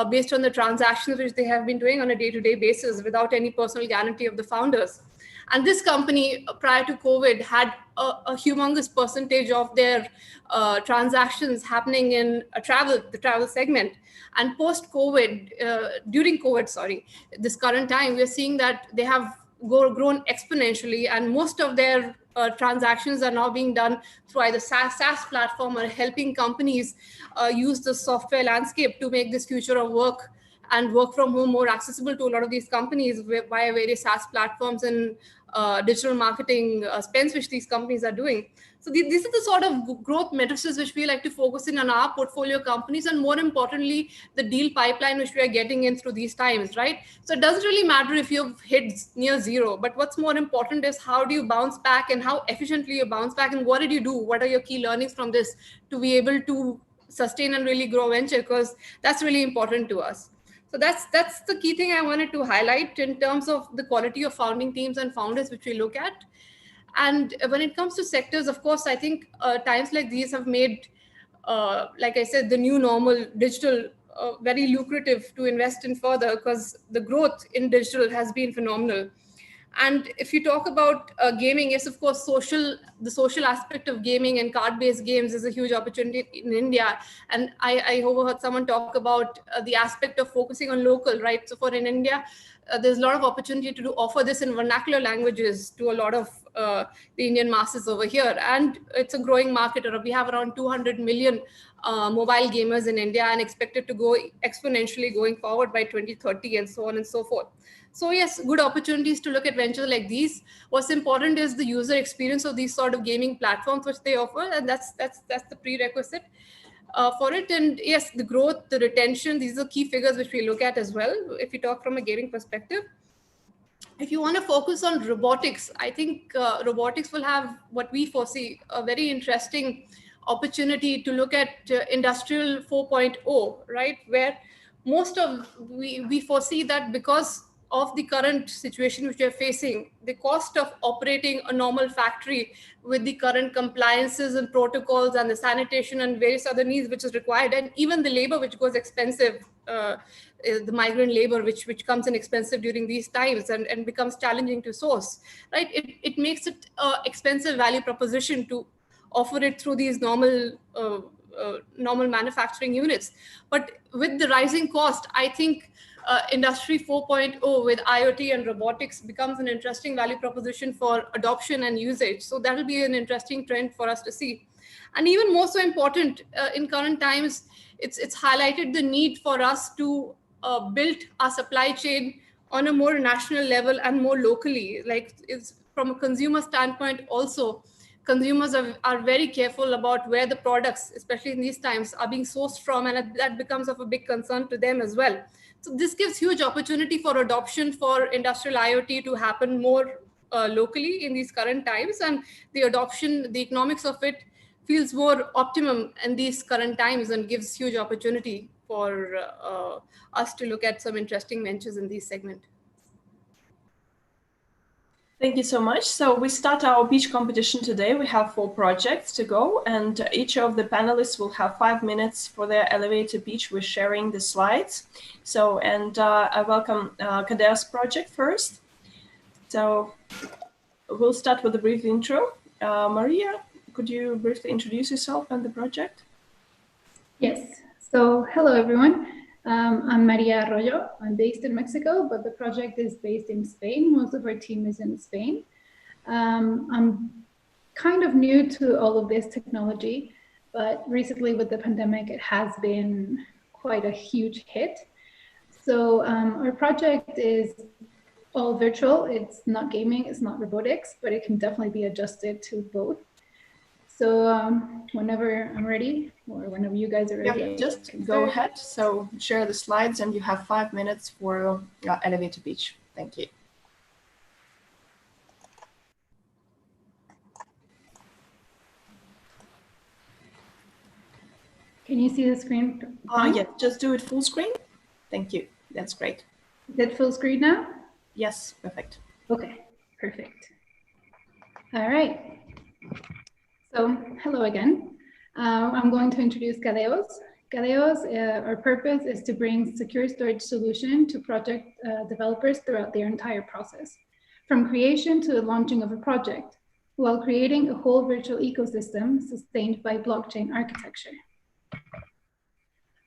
based on the transactions which they have been doing on a day-to-day basis without any personal guarantee of the founders. And this company, prior to COVID, had a humongous percentage of their transactions happening in the travel segment. And post-COVID, during COVID, this current time, we're seeing that they have grown exponentially, and most of their transactions are now being done through either SaaS platform or helping companies use the software landscape to make this future of work and work from home more accessible to a lot of these companies via various SaaS platforms and digital marketing spends which these companies are doing. So these are the sort of growth matrices which we like to focus in on our portfolio companies, and more importantly, the deal pipeline which we are getting in through these times, right? So it doesn't really matter if you've hit near zero, but what's more important is how do you bounce back and how efficiently you bounce back, and what did you do? What are your key learnings from this to be able to sustain and really grow venture? Because that's really important to us. So that's the key thing I wanted to highlight in terms of the quality of founding teams and founders which we look at. And when it comes to sectors, of course, I think times like these have made, like I said, the new normal digital very lucrative to invest in further, because the growth in digital has been phenomenal. And if you talk about gaming, yes, of course, the social aspect of gaming and card-based games is a huge opportunity in India. And I overheard someone talk about the aspect of focusing on local, right? So for in India, there's a lot of opportunity to offer this in vernacular languages to a lot of the Indian masses over here. And it's a growing market. We have around 200 million mobile gamers in India, and expected to go exponentially going forward by 2030 and so on and so forth. So yes, good opportunities to look at ventures like these. What's important is the user experience of these sort of gaming platforms which they offer, and that's the prerequisite for it. And yes, the growth, the retention, these are key figures which we look at as well if you talk from a gaming perspective. If you want to focus on robotics, I think robotics will have what we foresee a very interesting opportunity to look at industrial 4.0, right? Where most of we foresee that because of the current situation which we are facing, the cost of operating a normal factory with the current compliances and protocols and the sanitation and various other needs which is required, and even the labor which goes expensive, the migrant labor which comes in expensive during these times and becomes challenging to source, right? It makes it an expensive value proposition to offer it through these normal manufacturing units. But with the rising cost, I think Industry 4.0 with IoT and robotics becomes an interesting value proposition for adoption and usage. So that will be an interesting trend for us to see. And even more so important in current times, it's highlighted the need for us to build our supply chain on a more national level and more locally. Like, it's from a consumer standpoint also, consumers are very careful about where the products, especially in these times, are being sourced from, and that becomes of a big concern to them as well. So this gives huge opportunity for adoption for industrial IoT to happen more locally in these current times, and the adoption, the economics of it feels more optimum in these current times and gives huge opportunity for us to look at some interesting ventures in this segment. Thank you so much. So we start our beach competition today. We have 4 projects to go, and each of the panelists will have 5 minutes for their elevator pitch with sharing the slides. So, and I welcome Kader's project first. So we'll start with a brief intro. Maria, could you briefly introduce yourself and the project? Yes. So hello, everyone. I'm Maria Arroyo. I'm based in Mexico, but the project is based in Spain. Most of our team is in Spain. I'm kind of new to all of this technology, but recently with the pandemic, it has been quite a huge hit. So our project is all virtual. It's not gaming, it's not robotics, but it can definitely be adjusted to both. So whenever I'm ready, or whenever you guys are ready. Yeah, just go ahead. So share the slides, and you have 5 minutes for elevator pitch. Thank you. Can you see the screen? Yeah, just do it full screen. Thank you. That's great. Is it full screen now? Yes, perfect. Okay, perfect. All right. So hello again. I'm going to introduce Cadeos. Cadeos, our purpose is to bring secure storage solution to project developers throughout their entire process, from creation to the launching of a project, while creating a whole virtual ecosystem sustained by blockchain architecture.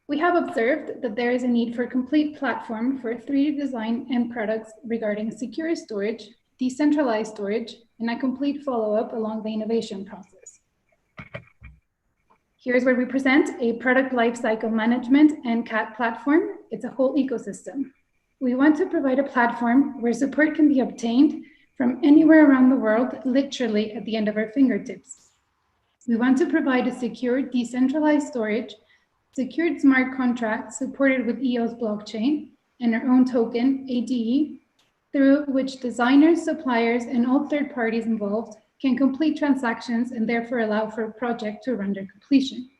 We have observed that there is a need for a complete platform for 3D design and products regarding secure storage, decentralized storage, and a complete follow-up along the innovation process. Here's where we present a product lifecycle management and CAD platform. It's a whole ecosystem. We want to provide a platform where support can be obtained from anywhere around the world, literally at the end of our fingertips. We want to provide a secure, decentralized storage, secured smart contract supported with EOS blockchain and our own token, ADE, through which designers, suppliers, and all third parties involved can complete transactions and therefore allow for a project to render completion.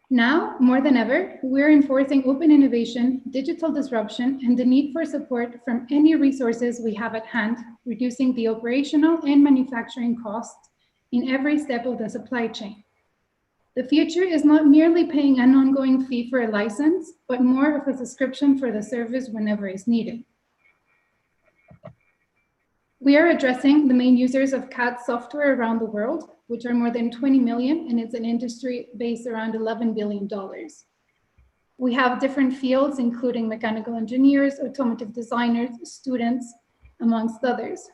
Now, more than ever, we're enforcing open innovation, digital disruption, and the need for support from any resources we have at hand, reducing the operational and manufacturing costs in every step of the supply chain. The future is not merely paying an ongoing fee for a license, but more of a subscription for the service whenever it's needed. We are addressing the main users of CAD software around the world, which are more than 20 million, and it's an industry based around $11 billion. We have different fields, including mechanical engineers, automotive designers, students, amongst others.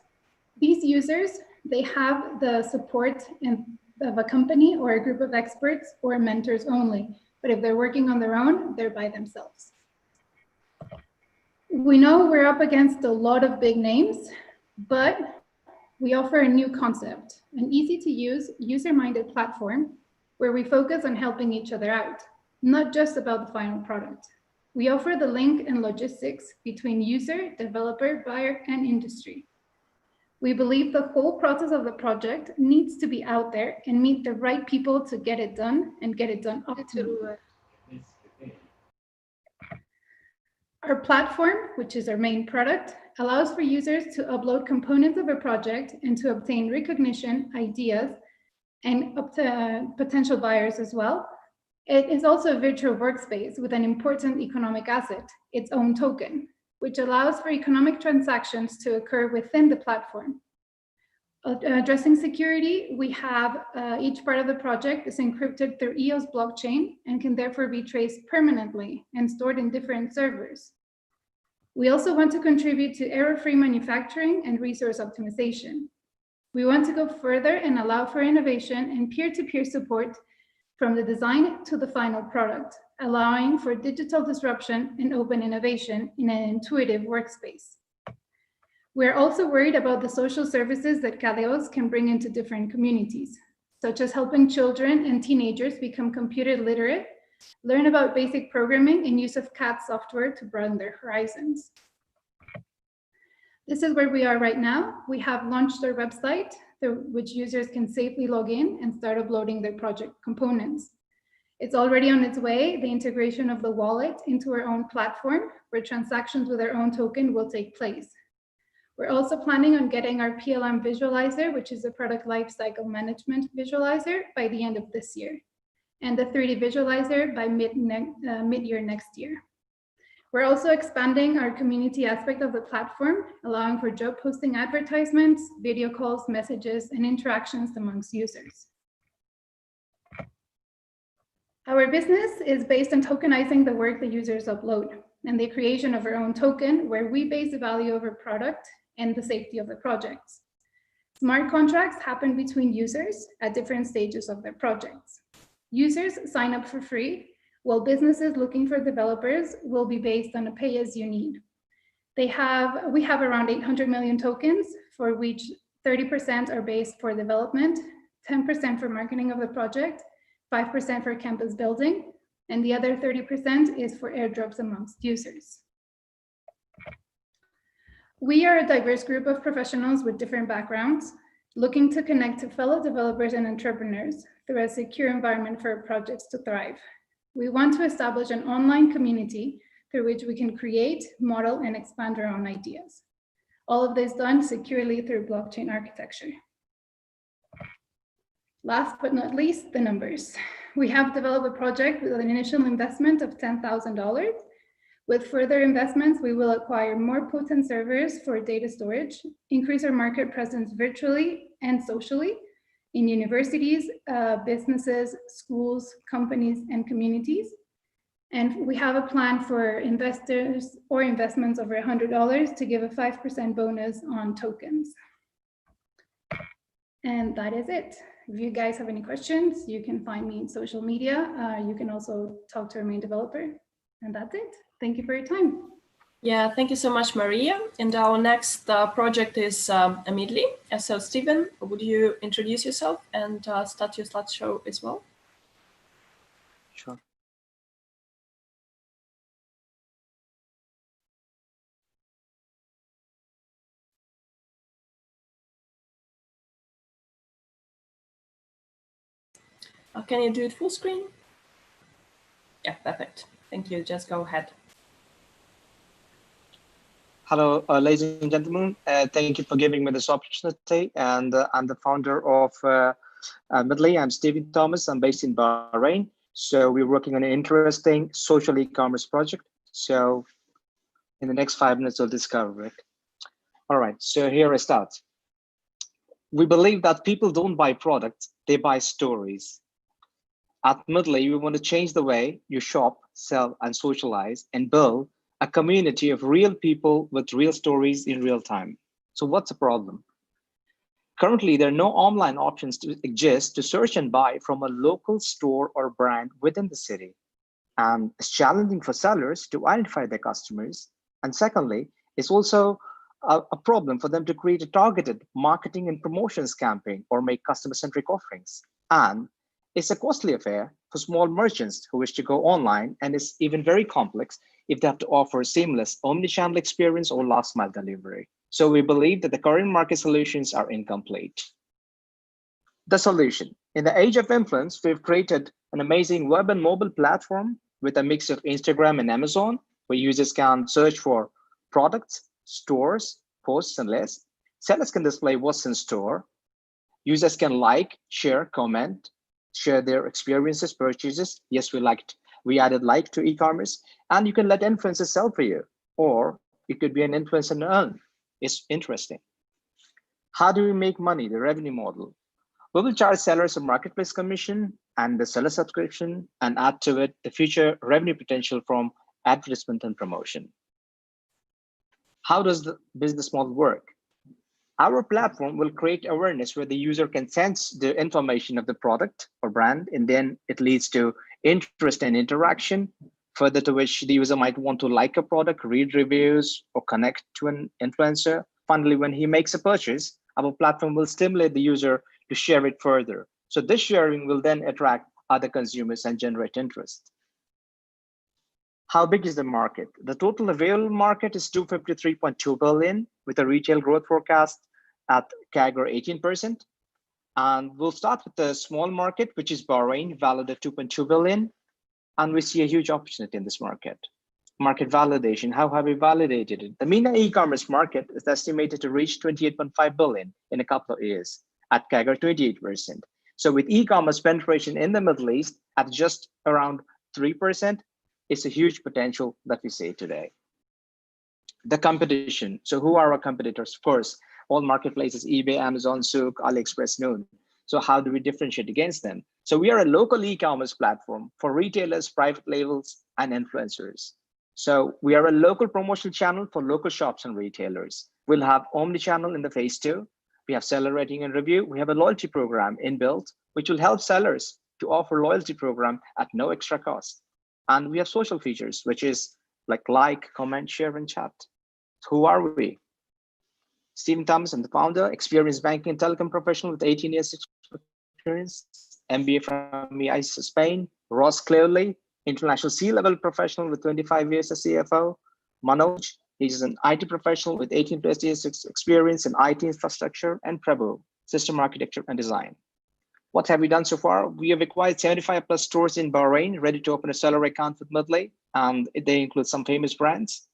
These users, they have the support of a company or a group of experts or mentors only, but if they're working on their own, they're by themselves. We know we're up against a lot of big names, but we offer a new concept, an easy-to-use, user-minded platform where we focus on helping each other out, not just about the final product. We offer the link and logistics between user, developer, buyer, and industry. We believe the whole process of the project needs to be out there and meet the right people to get it done and get it done optimally. Our platform, which is our main product, allows for users to upload components of a project and to obtain recognition, ideas, and up to potential buyers as well. It is also a virtual workspace with an important economic asset, its own token, which allows for economic transactions to occur within the platform. Addressing security, we have each part of the project is encrypted through EOS blockchain and can therefore be traced permanently and stored in different servers. We also want to contribute to error-free manufacturing and resource optimization. We want to go further and allow for innovation and peer-to-peer support from the design to the final product, allowing for digital disruption and open innovation in an intuitive workspace. We're also worried about the social services that Kadeos can bring into different communities, such as helping children and teenagers become computer literate, learn about basic programming and use of CAD software to broaden their horizons. This is where we are right now. We have launched our website through which users can safely log in and start uploading their project components. It's already on its way, the integration of the wallet into our own platform, where transactions with our own token will take place. We're also planning on getting our PLM visualizer, which is a product lifecycle management visualizer, by the end of this year, and the 3D visualizer by mid-year next year. We're also expanding our community aspect of the platform, allowing for job posting advertisements, video calls, messages, and interactions amongst users. Our business is based on tokenizing the work the users upload and the creation of our own token, where we base the value of our product and the safety of the projects. Smart contracts happen between users at different stages of their projects. Users sign up for free, while businesses looking for developers will be based on a pay-as-you-need. We have around 800 million tokens, for which 30% are based for development, 10% for marketing of the project, 5% for campus building, and the other 30% is for airdrops amongst users. We are a diverse group of professionals with different backgrounds, looking to connect to fellow developers and entrepreneurs through a secure environment for our projects to thrive. We want to establish an online community through which we can create, model, and expand our own ideas. All of this done securely through blockchain architecture. Last but not least, the numbers. We have developed a project with an initial investment of $10,000. With further investments, we will acquire more potent servers for data storage, increase our market presence virtually and socially in universities, businesses, schools, companies, and communities. And we have a plan for investors or investments over $100 to give a 5% bonus on tokens. And that is it. If you guys have any questions, you can find me in social media. You can also talk to our main developer. And that's it. Thank you for your time. Yeah, thank you so much, Maria. And our next project is Amidli. So Stephen, would you introduce yourself and start your slideshow as well? Sure. Can you do it full screen? Yeah, perfect. Thank you. Just go ahead. Hello, ladies and gentlemen. Thank you for giving me this opportunity. And I'm the founder of Amidli. I'm Stephen Thomas. I'm based in Bahrain. So we're working on an interesting social e-commerce project. So in the next 5 minutes, we'll discover it. All right, so here I start. We believe that people don't buy products, they buy stories. At Amidli, we want to change the way you shop, sell, and socialize and build a community of real people with real stories in real time. So what's the problem? Currently, there are no online options to exist to search and buy from a local store or brand within the city. And it's challenging for sellers to identify their customers. And secondly, it's also a problem for them to create a targeted marketing and promotions campaign or make customer-centric offerings. And it's a costly affair for small merchants who wish to go online, and it's even very complex if they have to offer a seamless omnichannel experience or last mile delivery. So we believe that the current market solutions are incomplete. The solution. In the age of influence, we've created an amazing web and mobile platform with a mix of Instagram and Amazon, where users can search for products, stores, posts, and lists. Sellers can display what's in store. Users can like, share, comment, share their experiences, purchases. Yes, we added like to e-commerce, and you can let influencers sell for you, or you could be an influencer and earn. It's interesting. How do we make money? The revenue model. We will charge sellers a marketplace commission and the seller subscription, and add to it the future revenue potential from advertisement and promotion. How does the business model work? Our platform will create awareness where the user can sense the information of the product or brand, and then it leads to interest and interaction, further to which the user might want to like a product, read reviews, or connect to an influencer. Finally, when he makes a purchase, our platform will stimulate the user to share it further. So this sharing will then attract other consumers and generate interest. How big is the market? The total available market is $253.2 billion, with a retail growth forecast at CAGR 18%. And we'll start with the small market, which is Bahrain, valued at $2.2 billion. And we see a huge opportunity in this market. Market validation, how have we validated it? The MENA e-commerce market is estimated to reach $28.5 billion in a couple of years at CAGR 28%. So with e-commerce penetration in the Middle East at just around 3%, it's a huge potential that we see today. The competition. So who are our competitors? Of course, all marketplaces, eBay, Amazon, Souk, AliExpress, Noon. So how do we differentiate against them? So we are a local e-commerce platform for retailers, private labels, and influencers. So we are a local promotional channel for local shops and retailers. We'll have omni-channel in the phase 2. We have seller rating and review. We have a loyalty program inbuilt, which will help sellers to offer loyalty program at no extra cost. And we have social features, which is like, comment, share, and chat. Who are we? Stephen Thomas, I'm the founder, experienced banking and telecom professional with 18 years experience, MBA from EIS Spain. Ross Clearly, international C-level professional with 25 years as CFO. Manoj, he's an IT professional with 18 plus years experience in IT infrastructure. And Prabhu, system architecture and design. What have we done so far? We have acquired 75 plus stores in Bahrain, ready to open a seller account with Medley, and they include some famous brands.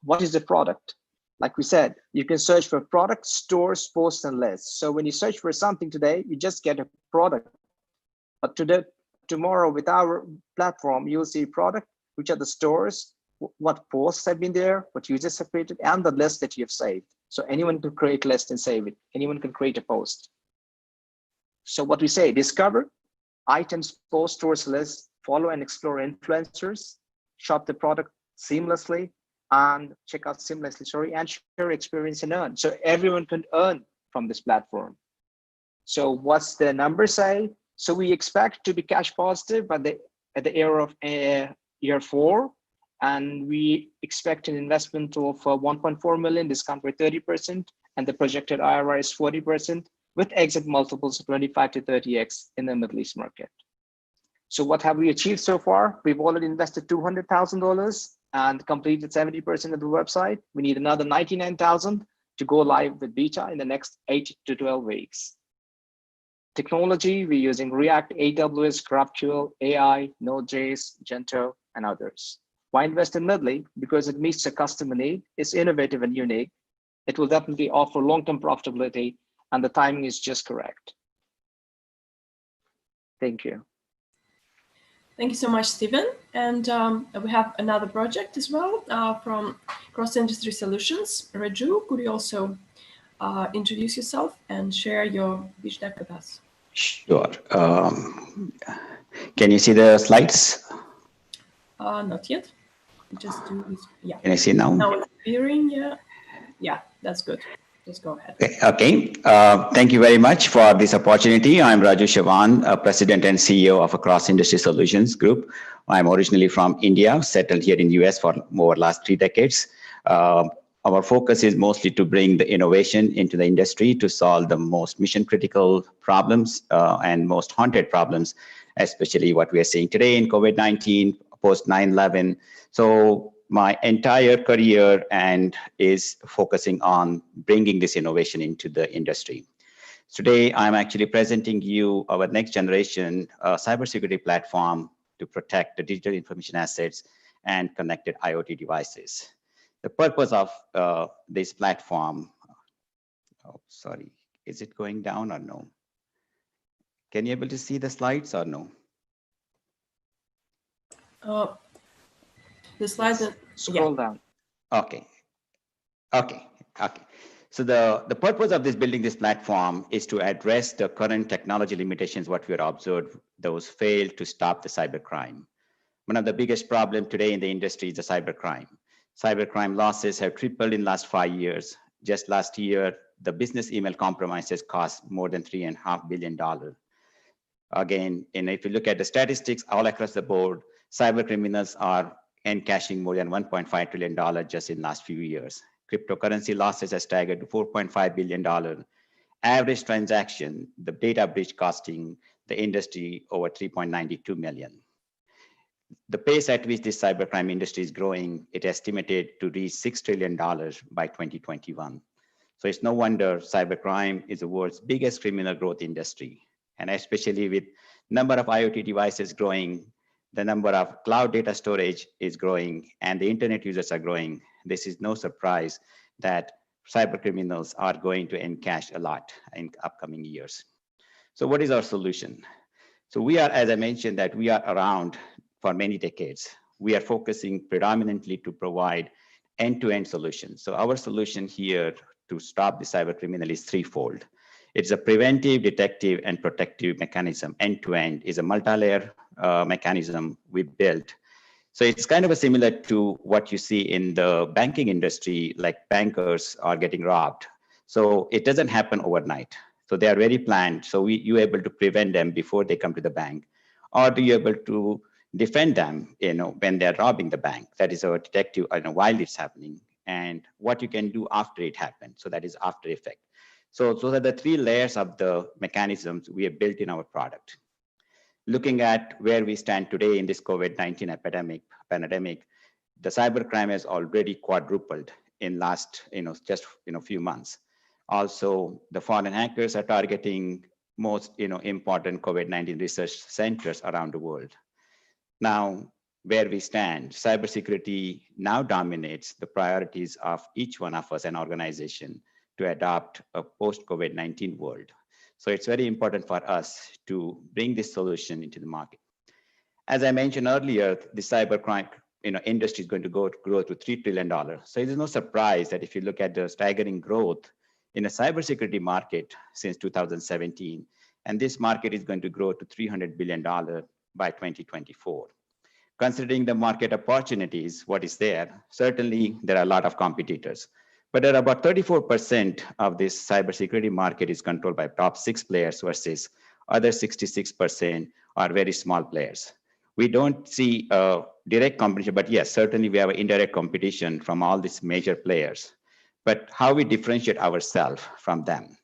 What is the product? Like we said, you can search for products, stores, posts, and lists. So when you search for something today, you just get a product. But tomorrow with our platform, you'll see product, which are the stores, what posts have been there, what users have created, and the list that you have saved. So anyone can create a list and save it. Anyone can create a post. So what we say, discover items, post, stores, lists, follow and explore influencers, shop the product seamlessly, and check out seamlessly, and share experience and earn. So everyone can earn from this platform. So what's the number say? So we expect to be cash positive at the year 4, and we expect an investment of 1.4 million, discount by 30%, and the projected IRR is 40%, with exit multiples of 25 to 30x in the Middle East market. So what have we achieved so far? We've already invested $200,000 and completed 70% of the website. We need another 99,000 to go live with beta in the next 8 to 12 weeks. Technology, we're using React, AWS, GraphQL, AI, Node.js, Gento, and others. Why invest in Medley? Because it meets the customer need, it's innovative and unique. It will definitely offer long-term profitability, and the timing is just correct. Thank you. Thank you so much, Stephen. And we have another project as well from Cross Industry Solutions. Raju, could you also introduce yourself and share your pitch deck with us? Sure. Can you see the slides? Not yet. Just do this. Yeah. Can I see now? Now it's appearing. Yeah. Yeah, that's good. Just go ahead. Okay. Thank you very much for this opportunity. I'm Raju Shavan, President and CEO of a Cross Industry Solutions Group. I'm originally from India, settled here in the US for over the last 3 decades. Our focus is mostly to bring the innovation into the industry to solve the most mission critical problems and most haunted problems, especially what we are seeing today in COVID-19, post 9/11. So my entire career and is focusing on bringing this innovation into the industry. Today, I'm actually presenting you our next generation cybersecurity platform to protect the digital information assets and connected IoT devices. The purpose of this platform, oh, sorry, is it going down or no? Can you able to see the slides or no? The slides, scroll down. Okay. So the purpose of building this platform is to address the current technology limitations, what we have observed, those fail to stop the cybercrime. One of the biggest problems today in the industry is the cybercrime. Cybercrime losses have tripled in the last 5 years. Just last year, the business email compromises cost more than $3.5 billion. Again, and if you look at the statistics all across the board, cyber criminals are encashing more than $1.5 trillion just in the last few years. Cryptocurrency losses have staggered to $4.5 billion. Average transaction, the data breach costing the industry over $3.92 million. The pace at which this cybercrime industry is growing, it estimated to reach $6 trillion by 2021. So it's no wonder cybercrime is the world's biggest criminal growth industry. And especially with number of IoT devices growing, the number of cloud data storage is growing, and the internet users are growing. This is no surprise that cyber criminals are going to encash a lot in upcoming years. So what is our solution? So we are, as I mentioned, that we are around for many decades. We are focusing predominantly to provide end-to-end solutions. So our solution here to stop the cyber criminal is threefold. It's a preventive, detective, and protective mechanism. End-to-end is a multi-layer mechanism we built. So it's kind of a similar to what you see in the banking industry, like bankers are getting robbed. So it doesn't happen overnight. So they are very planned. So you're able to prevent them before they come to the bank, or do you able to defend them, when they're robbing the bank? That is our detective, while it's happening, and what you can do after it happened. So that is after effect. So those are the three layers of the mechanisms we have built in our product. Looking at where we stand today in this COVID-19 pandemic, the cybercrime has already quadrupled in last, just few months. Also, the foreign hackers are targeting most, important COVID-19 research centers around the world. Now, where we stand, cybersecurity now dominates the priorities of each one of us, an organization, to adopt a post-COVID-19 world. So it's very important for us to bring this solution into the market. As I mentioned earlier, the cybercrime industry is going to grow to $3 trillion. So it is no surprise that if you look at the staggering growth in the cybersecurity market since 2017, and this market is going to grow to $300 billion by 2024. Considering the market opportunities, what is there? Certainly, there are a lot of competitors. But there are about 34% of this cybersecurity market is controlled by top 6 players versus other 66% are very small players. We don't see a direct competition, but yes, certainly we have an indirect competition from all these major players. But how we differentiate ourselves from them?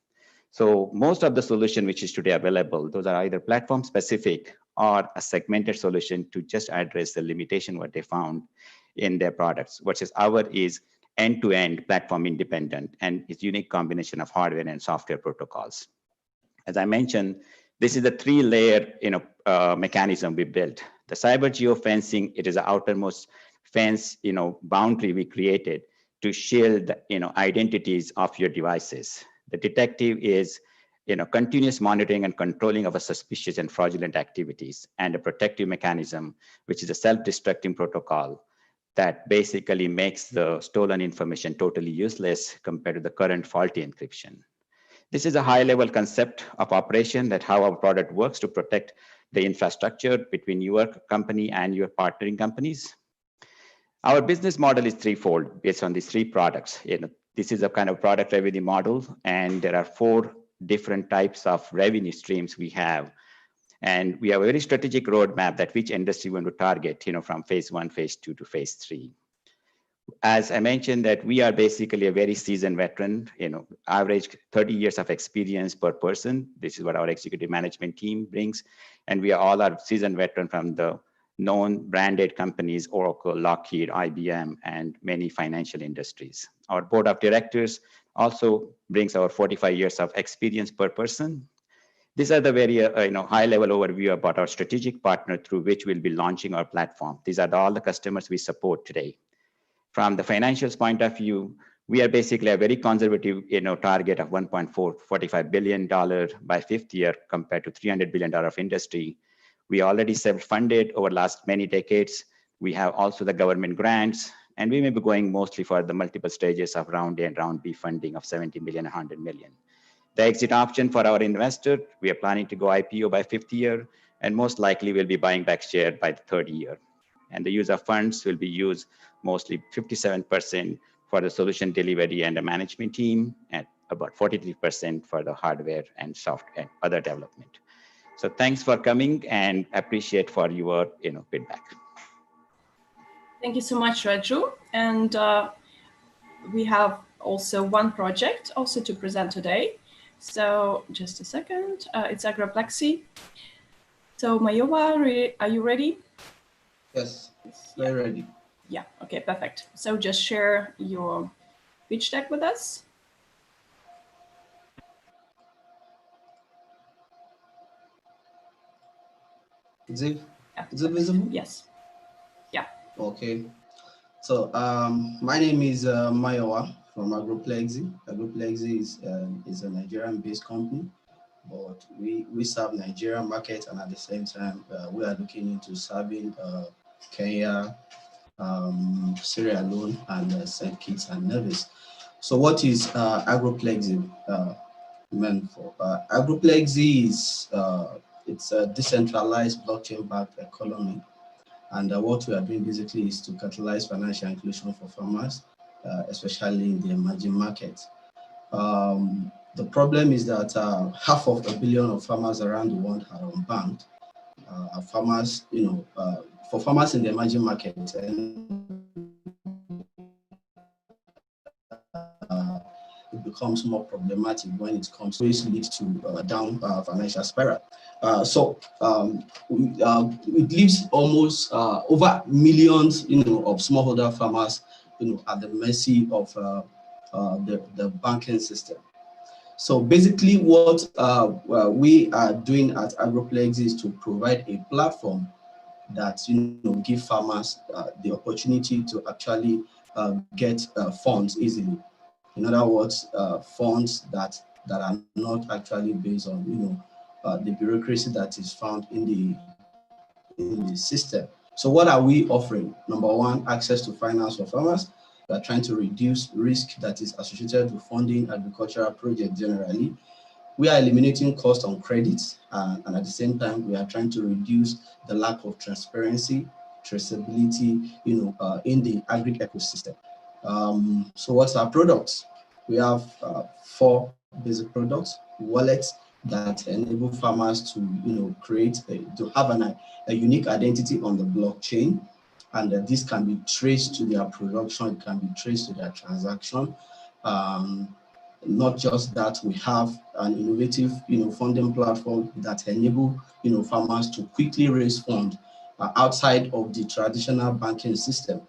So most of the solution which is today available, those are either platform specific or a segmented solution to just address the limitation what they found in their products, versus our is end-to-end platform independent and its unique combination of hardware and software protocols. As I mentioned, this is a 3-layer mechanism we built. The cyber geofencing, it is the outermost fence boundary we created to shield identities of your devices. The detective is continuous monitoring and controlling of a suspicious and fraudulent activities, and a protective mechanism, which is a self-destructing protocol that basically makes the stolen information totally useless compared to the current faulty encryption. This is a high-level concept of operation, that how our product works to protect the infrastructure between your company and your partnering companies. Our business model is threefold based on these 3 products. This is a kind of product revenue model, and there are 4 different types of revenue streams we have. And we have a very strategic roadmap that which industry we want to target, from phase 1, phase 2 to phase 3. As I mentioned, that we are basically a very seasoned veteran, average 30 years of experience per person. This is what our executive management team brings. And we are all our seasoned veteran from the known branded companies, Oracle, Lockheed, IBM, and many financial industries. Our board of directors also brings our 45 years of experience per person. These are the very high-level overview about our strategic partner through which we'll be launching our platform. These are all the customers we support today. From the financials point of view, we are basically a very conservative target of $1.45 billion by fifth year compared to $300 billion of industry. We already self-funded over last many decades. We have also the government grants, and we may be going mostly for the multiple stages of round A and round B funding of 70 million, 100 million. The exit option for our investor, we are planning to go IPO by fifth year, and most likely we'll be buying back share by the third year. And the use of funds will be used mostly 57% for the solution delivery and the management team, and about 43% for the hardware and software and other development. So thanks for coming, and appreciate for your feedback. Thank you so much, Raju. And we have also one project also to present today. So just a second, it's Agroplexy. So Mayowa, are you ready? Yes, we're ready. Yeah, okay, perfect. So just share your pitch deck with us. Is it visible? Yes. Yeah. Okay. So my name is Mayowa from Agroplexy. Agroplexy is a Nigerian-based company, but we serve Nigerian market, and at the same time we are looking into serving Kenya, Sierra Leone, and St. Kitts and Nevis. So what is Agroplexy meant for? Agroplexy is it's a decentralized blockchain-backed economy. And what we are doing basically is to catalyze financial inclusion for farmers, especially in the emerging market. The problem is that 500 million of farmers around the world are unbanked. Farmers, for farmers in the emerging market, it becomes more problematic when it comes to leads to down financial spiral. So it leaves almost over millions, of smallholder farmers, at the mercy of the banking system. So basically, what we are doing at Agroplexy is to provide a platform that give farmers the opportunity to actually get funds easily. In other words, funds that are not actually based on the bureaucracy that is found in the system. So what are we offering? Number one, access to finance for farmers. We are trying to reduce risk that is associated with funding agricultural projects generally. We are eliminating cost on credits, and at the same time, we are trying to reduce the lack of transparency, traceability, in the agri ecosystem. So what's our products? We have 4 basic products: wallets that enable farmers to to have a unique identity on the blockchain, and this can be traced to their production, it can be traced to their transaction. Not just that, we have an innovative funding platform that enable farmers to quickly raise funds outside of the traditional banking system.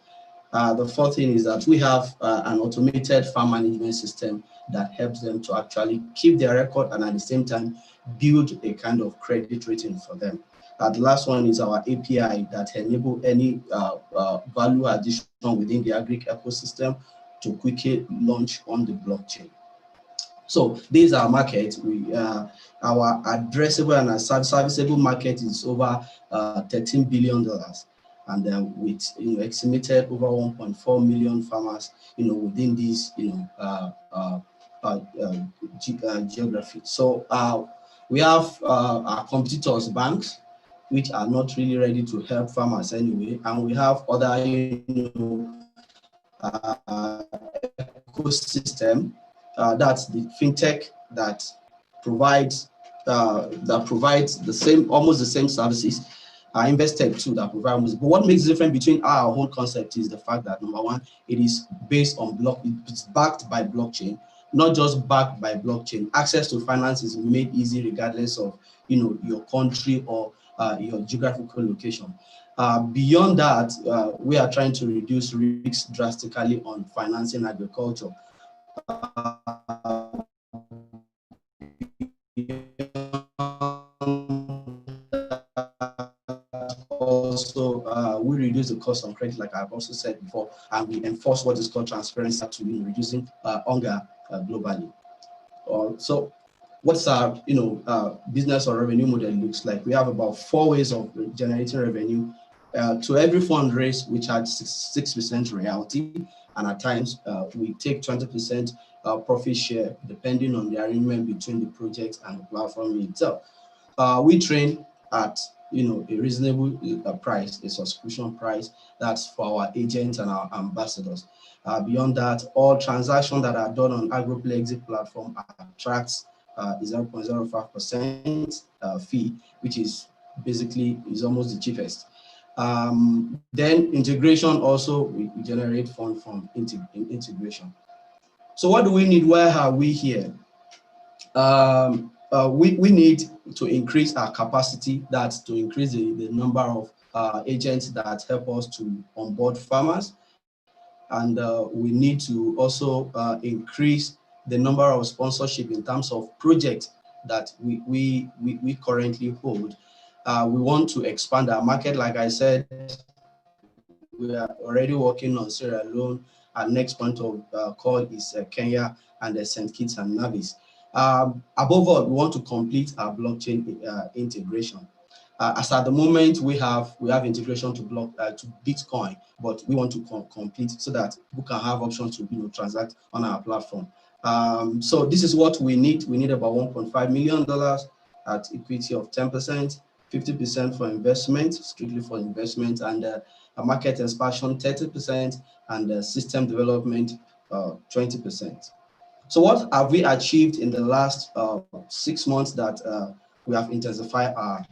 The 4th thing is that we have an automated farm management system that helps them to actually keep their record and at the same time build a kind of credit rating for them. The last one is our API that enable any value addition within the agri ecosystem to quickly launch on the blockchain. So these are markets. Our addressable and our serviceable market is over $13 billion. And then with estimated over 1.4 million farmers, within these geography. So we have our competitors, banks, which are not really ready to help farmers anyway, and we have other ecosystem. That's the fintech that provides the same, almost the same services. Investec too that provide. But what makes the difference between our whole concept is the fact that number one, it is based on it's backed by blockchain, not just backed by blockchain. Access to finance is made easy regardless of your country or your geographical location. Beyond that, we are trying to reduce risks drastically on financing agriculture. we reduce the cost on credit, like I've also said before, and we enforce what is called transparency to reducing hunger globally. So what's our business or revenue model looks like? We have about 4 ways of generating revenue. To every fundraise, we charge 6% royalty, and at times we take 20% profit share depending on the arrangement between the project and the platform itself. We train at a reasonable price, a subscription price. That's for our agents and our ambassadors. Beyond that, all transactions that are done on AgroPlay platform attracts 0.05% fee, which is almost the cheapest. Then integration also, we generate fund from integration. So what do we need? Why are we here? We need to increase our capacity, that's to increase the number of agents that help us to onboard farmers. And we need to also increase the number of sponsorship in terms of projects that we currently hold. We want to expand our market. Like I said, we are already working on Sierra Leone. Our next point of call is Kenya and St. Kitts and Nevis. Above all, we want to complete our blockchain integration. As at the moment, we have integration to Bitcoin, but we want to complete so that we can have options to transact on our platform. So this is what we need. We need about $1.5 million at equity of 10%, 50% for investment, strictly for investment, and a market expansion 30%, and system development 20%. So what have we achieved in the last 6 months that we have intensified our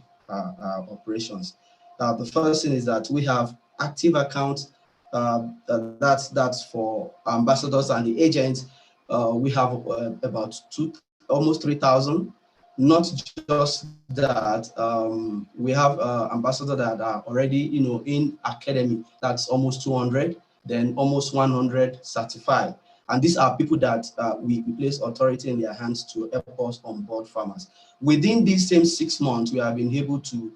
operations? The first thing is that we have active accounts. That's for ambassadors and the agents. We have about almost 3,000. Not just that, we have ambassadors that are already in academy. That's almost 200. Then almost 100 certified. And these are people that we place authority in their hands to help us onboard farmers. Within these same 6 months, we have been able to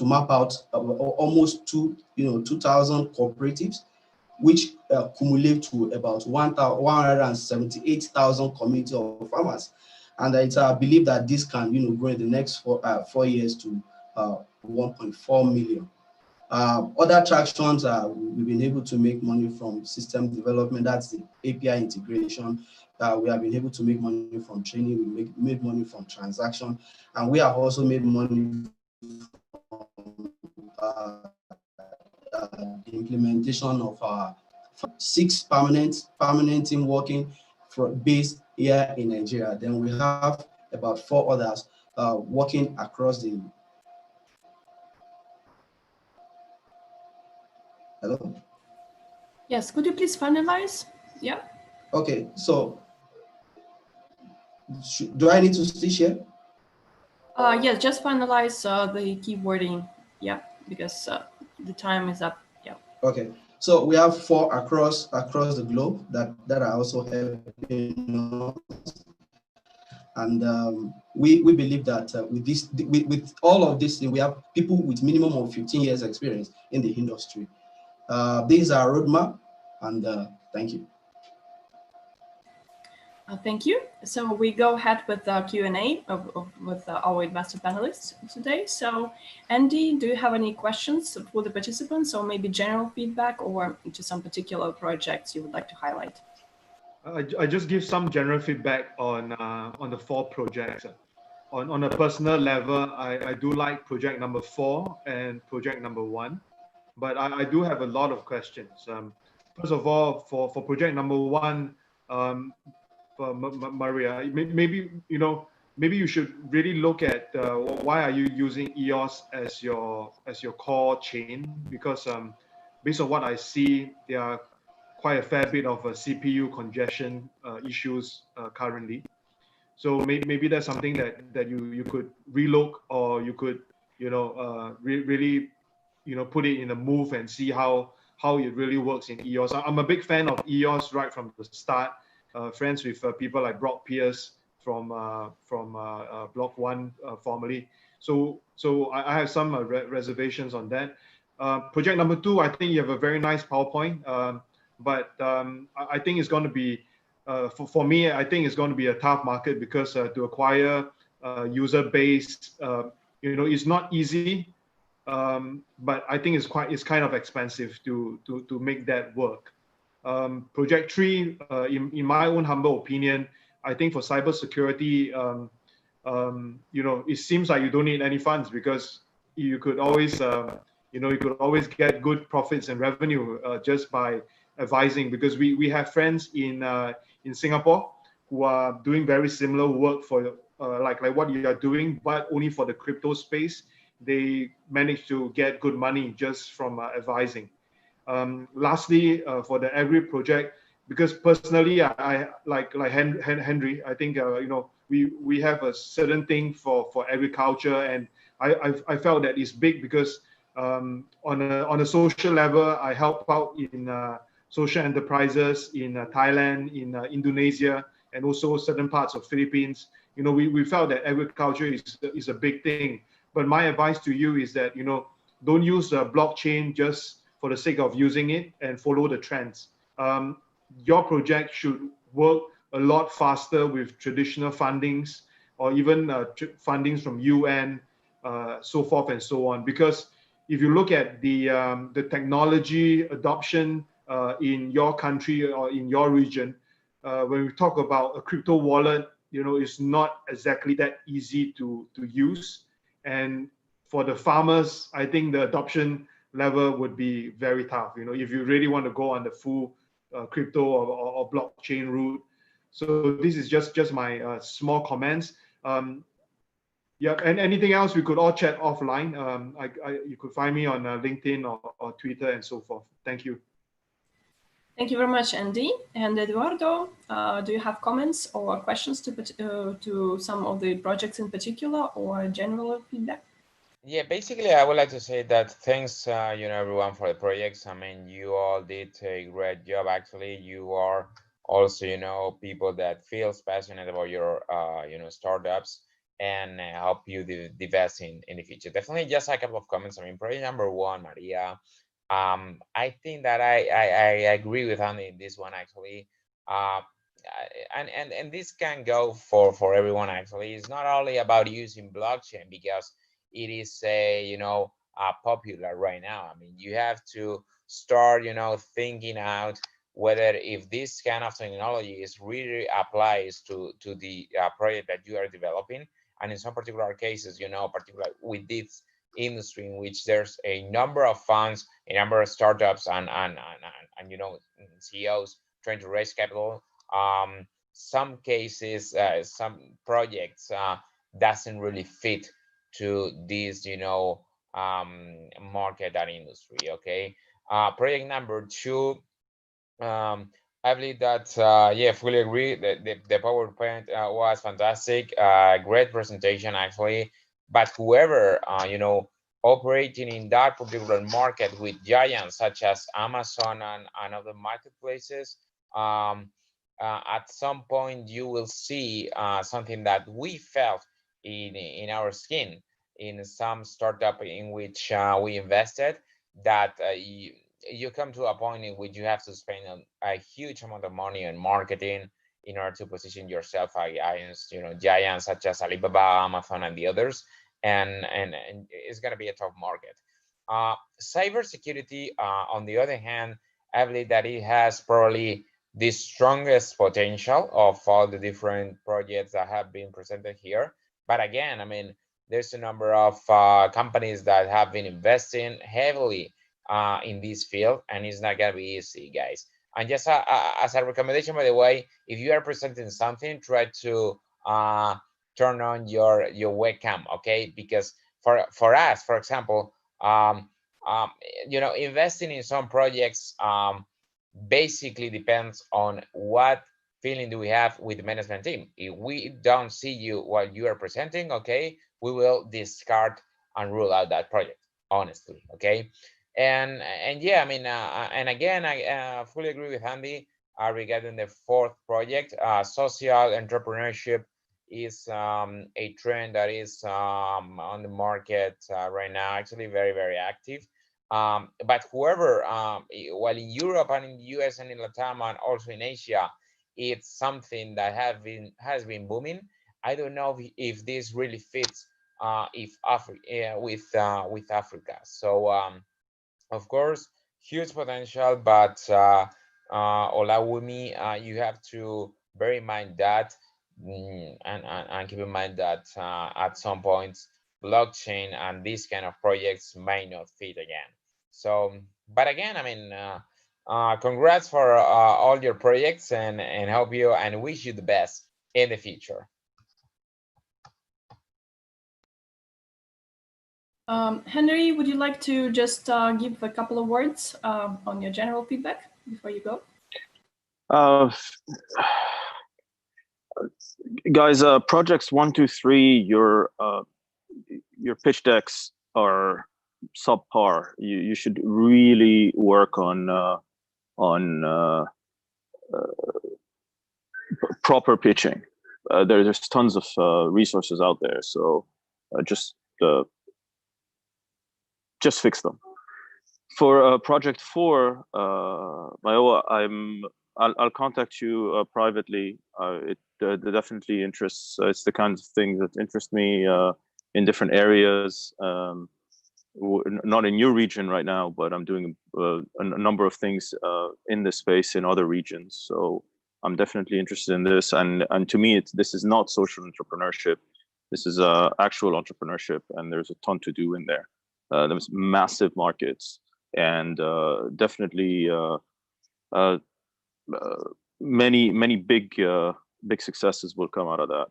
map out almost 2,000 cooperatives, which accumulate to about 178,000 community of farmers. And it's our belief that this can grow in the next 4 years to 1.4 million. Other attractions are we've been able to make money from system development. That's the API integration. We have been able to make money from training. We made money from transaction, and we have also made money from the implementation of our 6 permanent team working based here in Nigeria. Then we have about 4 others working across the. Hello? Yes, could you please finalize? Yeah. Okay, so do I need to still share? Yes, just finalize the keywording. Yeah, because the time is up. Yeah. Okay, so we have 4 across the globe that are also helping us. And we believe that with all of this, we have people with minimum of 15 years experience in the industry. These are roadmap, and thank you. Thank you. So we go ahead with the Q&A with our investor panelists today. So Andy, do you have any questions for the participants, or maybe general feedback, or to some particular projects you would like to highlight? I just give some general feedback on the 4 projects. On a personal level, I do like project number 4 and project number 1, but I do have a lot of questions. First of all, for project number 1, Maria, maybe you should really look at why are you using EOS as your core chain, because based on what I see, there are quite a fair bit of CPU congestion issues currently. So maybe that's something that you could relook, or you could really put it in a move and see how it really works in EOS. I'm a big fan of EOS right from the start. Friends with people like Brock Pierce from Block 1 formerly. So I have some reservations on that. Project number 2, I think you have a very nice PowerPoint, but I think it's going to be, for me, I think it's going to be a tough market because to acquire user base, it's not easy, but I think it's kind of expensive to make that work. Project 3, in my own humble opinion, I think for cybersecurity, it seems like you don't need any funds because you could always, you could always get good profits and revenue just by advising. Because we have friends in Singapore who are doing very similar work for like what you are doing, but only for the crypto space. They manage to get good money just from advising. Lastly, for the agri project, because personally, I like Henry, I think we have a certain thing for agriculture, and I felt that it's big because on a social level, I help out in social enterprises in Thailand, in Indonesia, and also certain parts of Philippines. We felt that agriculture is a big thing. But my advice to you is that don't use blockchain just for the sake of using it and follow the trends. Your project should work a lot faster with traditional fundings or even fundings from UN, so forth and so on. Because if you look at the technology adoption in your country or in your region, when we talk about a crypto wallet, it's not exactly that easy to use. And for the farmers, I think the adoption level would be very tough. If you really want to go on the full crypto or blockchain route. So this is just my small comments. Yeah, and anything else we could all chat offline. You could find me on LinkedIn or Twitter and so forth. Thank you. Thank you very much, Andy. And Eduardo, do you have comments or questions to some of the projects in particular or general feedback? Yeah, basically, I would like to say that thanks, everyone for the projects. I mean, you all did a great job. Actually, you are also, people that feels passionate about your, startups and help you the best in the future. Definitely, just a couple of comments. I mean, project number 1, Maria. I think that I agree with Andy in this one actually. And this can go for everyone actually. It's not only about using blockchain because it is popular right now. I mean, you have to start thinking out whether if this kind of technology is really applies to the project that you are developing. And in some particular cases, particularly with this industry in which there's a number of funds, a number of startups and CEOs trying to raise capital. Some cases, some projects doesn't really fit to this market and industry. Okay. Project number 2, I believe that yeah, fully agree that the PowerPoint was fantastic, great presentation actually. But whoever operating in that particular market with giants such as Amazon and other marketplaces, at some point you will see something that we felt in our skin in some startup in which we invested, that you come to a point in which you have to spend a huge amount of money on marketing in order to position yourself against giants such as Alibaba, Amazon, and the others, and it's going to be a tough market. Cybersecurity, on the other hand, I believe that it has probably the strongest potential of all the different projects that have been presented here. But again, I mean, there's a number of companies that have been investing heavily in this field, and it's not gonna be easy, guys. And just as a recommendation, by the way, if you are presenting something, try to turn on your webcam, okay? Because for us, for example, investing in some projects basically depends on what feeling do we have with the management team. If we don't see you what you are presenting, okay, we will discard and rule out that project, honestly, okay? And yeah, I mean, and again, I fully agree with Andy regarding the 4th project. Social entrepreneurship is a trend that is on the market right now, actually very, very active. But whoever, while in Europe and in the US and in Latam and also in Asia, it's something that has been booming. I don't know if this really fits with Africa. So of course, huge potential, but Olawumi, you have to bear in mind that and keep in mind that at some points blockchain and these kind of projects may not fit again. So, but again, I mean, congrats for all your projects and hope you and wish you the best in the future. Henry, would you like to just give a couple of words on your general feedback before you go? Guys, projects 1, 2, 3, your pitch decks are subpar. You should really work on proper pitching. There's tons of resources out there, so just fix them. For project 4, Mayowa, I'll contact you privately. It definitely interests. It's the kinds of things that interest me in different areas. Not in your region right now, but I'm doing a number of things in this space in other regions. So I'm definitely interested in this. And to me, this is not social entrepreneurship. This is actual entrepreneurship, and there's a ton to do in there. There's massive markets, and definitely many big successes will come out of that.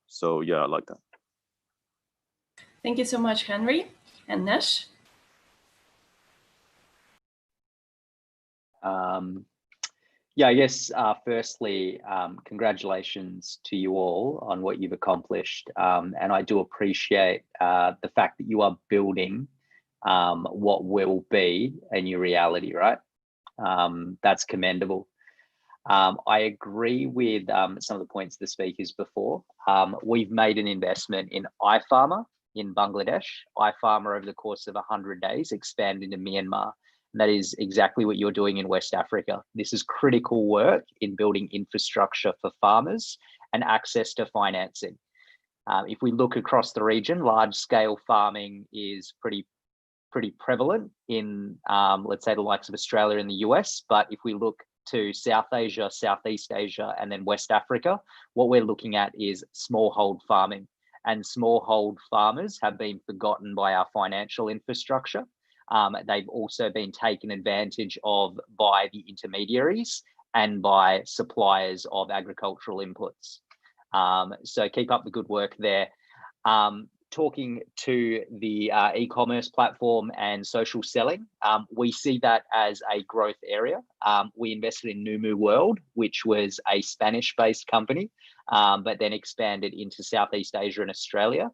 So yeah, I like that. Thank you so much, Henry. And Nesh? Yeah, I guess firstly, congratulations to you all on what you've accomplished. And I do appreciate the fact that you are building what will be a new reality, right? That's commendable. I agree with some of the points of the speakers before. We've made an investment in iFarmer in Bangladesh. iFarmer over the course of 100 days expanded to Myanmar. And that is exactly what you're doing in West Africa. This is critical work in building infrastructure for farmers and access to financing. If we look across the region, large-scale farming is pretty prevalent in, let's say, the likes of Australia and the US. But if we look to South Asia, Southeast Asia, and then West Africa, what we're looking at is smallhold farming. And smallhold farmers have been forgotten by our financial infrastructure. They've also been taken advantage of by the intermediaries and by suppliers of agricultural inputs. So keep up the good work there. Talking to the e-commerce platform and social selling, we see that as a growth area. We invested in Numu World, which was a Spanish-based company, but then expanded into Southeast Asia and Australia.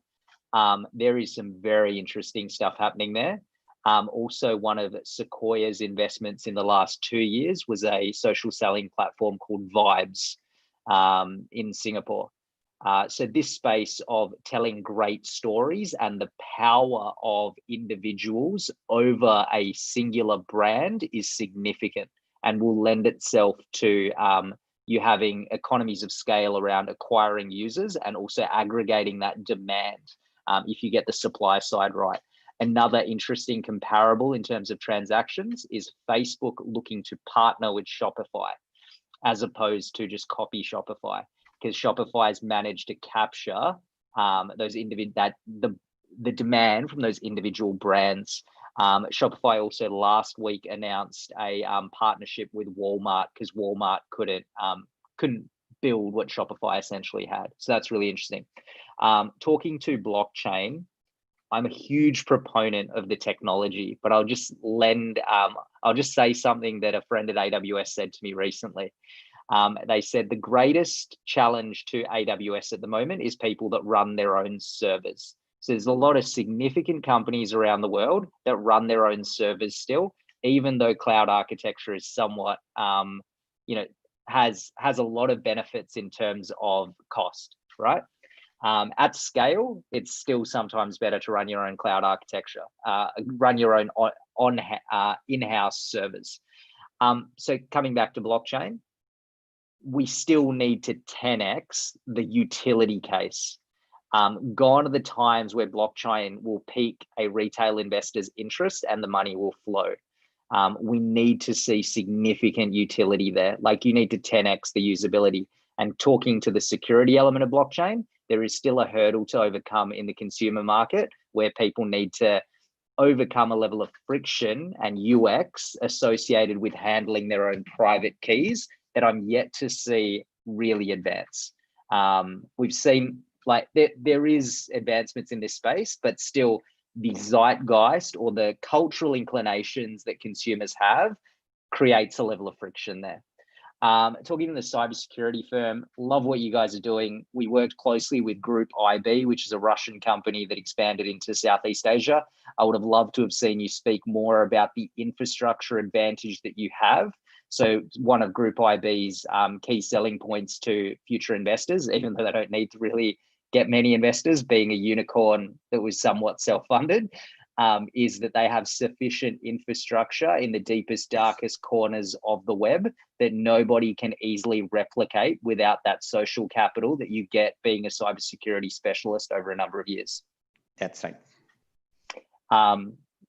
There is some very interesting stuff happening there. Also, one of Sequoia's investments in the last 2 years was a social selling platform called Vibes in Singapore. So this space of telling great stories and the power of individuals over a singular brand is significant and will lend itself to you having economies of scale around acquiring users and also aggregating that demand if you get the supply side right. Another interesting comparable in terms of transactions is Facebook looking to partner with Shopify as opposed to just copy Shopify, because Shopify has managed to capture those the demand from those individual brands. Shopify also last week announced a partnership with Walmart because Walmart couldn't build what Shopify essentially had. So that's really interesting. Talking to blockchain, I'm a huge proponent of the technology, but I'll just say something that a friend at AWS said to me recently. They said the greatest challenge to AWS at the moment is people that run their own servers. So there's a lot of significant companies around the world that run their own servers still, even though cloud architecture is somewhat, has a lot of benefits in terms of cost, right? At scale, it's still sometimes better to run your own cloud architecture, run your own in-house servers. So coming back to blockchain, we still need to 10x the utility case. Gone are the times where blockchain will pique a retail investor's interest and the money will flow. We need to see significant utility there. Like, you need to 10x the usability. And talking to the security element of blockchain, there is still a hurdle to overcome in the consumer market, where people need to overcome a level of friction and UX associated with handling their own private keys that I'm yet to see really advance. We've seen, like, there is advancements in this space, but still the zeitgeist or the cultural inclinations that consumers have creates a level of friction there. Talking to the cybersecurity firm, love what you guys are doing. We worked closely with Group IB, which is a Russian company that expanded into Southeast Asia. I would have loved to have seen you speak more about the infrastructure advantage that you have. So one of Group IB's key selling points to future investors, even though they don't need to really get many investors, being a unicorn that was somewhat self-funded, is that they have sufficient infrastructure in the deepest, darkest corners of the web that nobody can easily replicate without that social capital that you get being a cybersecurity specialist over a number of years. That's right.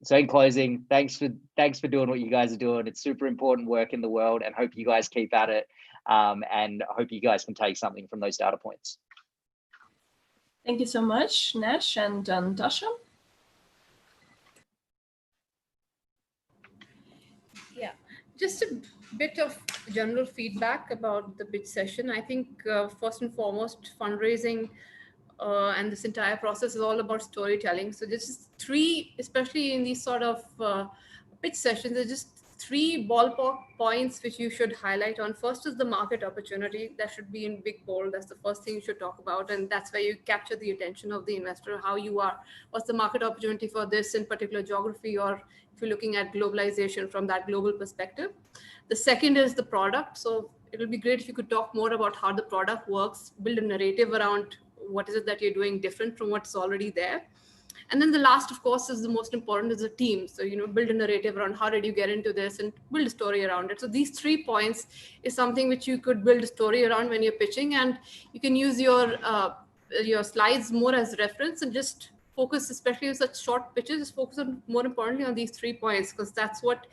So in closing, thanks for doing what you guys are doing. It's super important work in the world, and hope you guys keep at it. And I hope you guys can take something from those data points. Thank you so much, Nesh and Dasha. Yeah, just a bit of general feedback about the pitch session. I think first and foremost, fundraising and this entire process is all about storytelling. So this is three, especially in these sort of pitch sessions, there's just three ballpark points which you should highlight on. First is the market opportunity. That should be in big bold. That's the first thing you should talk about. And that's where you capture the attention of the investor, how you are, what's the market opportunity for this in particular geography, or if you're looking at globalization from that global perspective. The second is the product. So it will be great if you could talk more about how the product works, build a narrative around what is it that you're doing different from what's already there. And then the last, of course, is the most important, is the team. So, build a narrative around how did you get into this and build a story around it. So these 3 points is something which you could build a story around when you're pitching, and you can use your slides more as reference and just focus, especially with such short pitches, just focus on more importantly on these 3 points, because that's what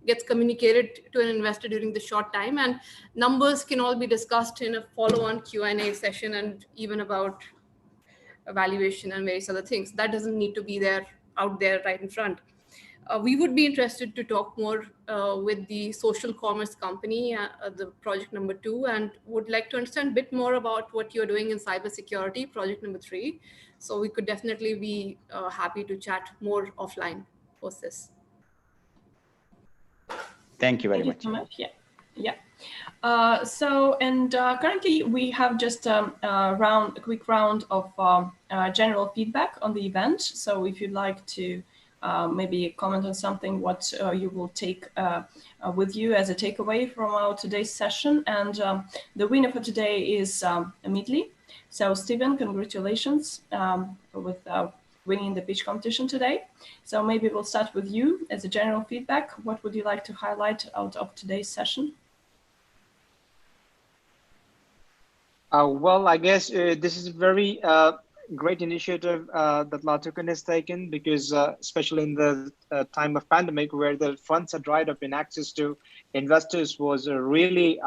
gets communicated to an investor during the short time. And numbers can all be discussed in a follow-on Q&A session, and even about evaluation and various other things. That doesn't need to be out there right in front. We would be interested to talk more with the social commerce company, the project number 2, and would like to understand a bit more about what you're doing in cybersecurity, project number 3. So we could definitely be happy to chat more offline post this. Thank you very much. Yeah. Currently we have just a quick round of general feedback on the event. So if you'd like to maybe comment on something, what you will take with you as a takeaway from our today's session. And the winner for today is Midley. So Stephen, congratulations with winning the pitch competition today. So maybe we'll start with you as a general feedback. What would you like to highlight out of today's session? Well, I guess this is a very great initiative that Latukan has taken, because especially in the time of pandemic, where the funds are dried up and access to investors was really,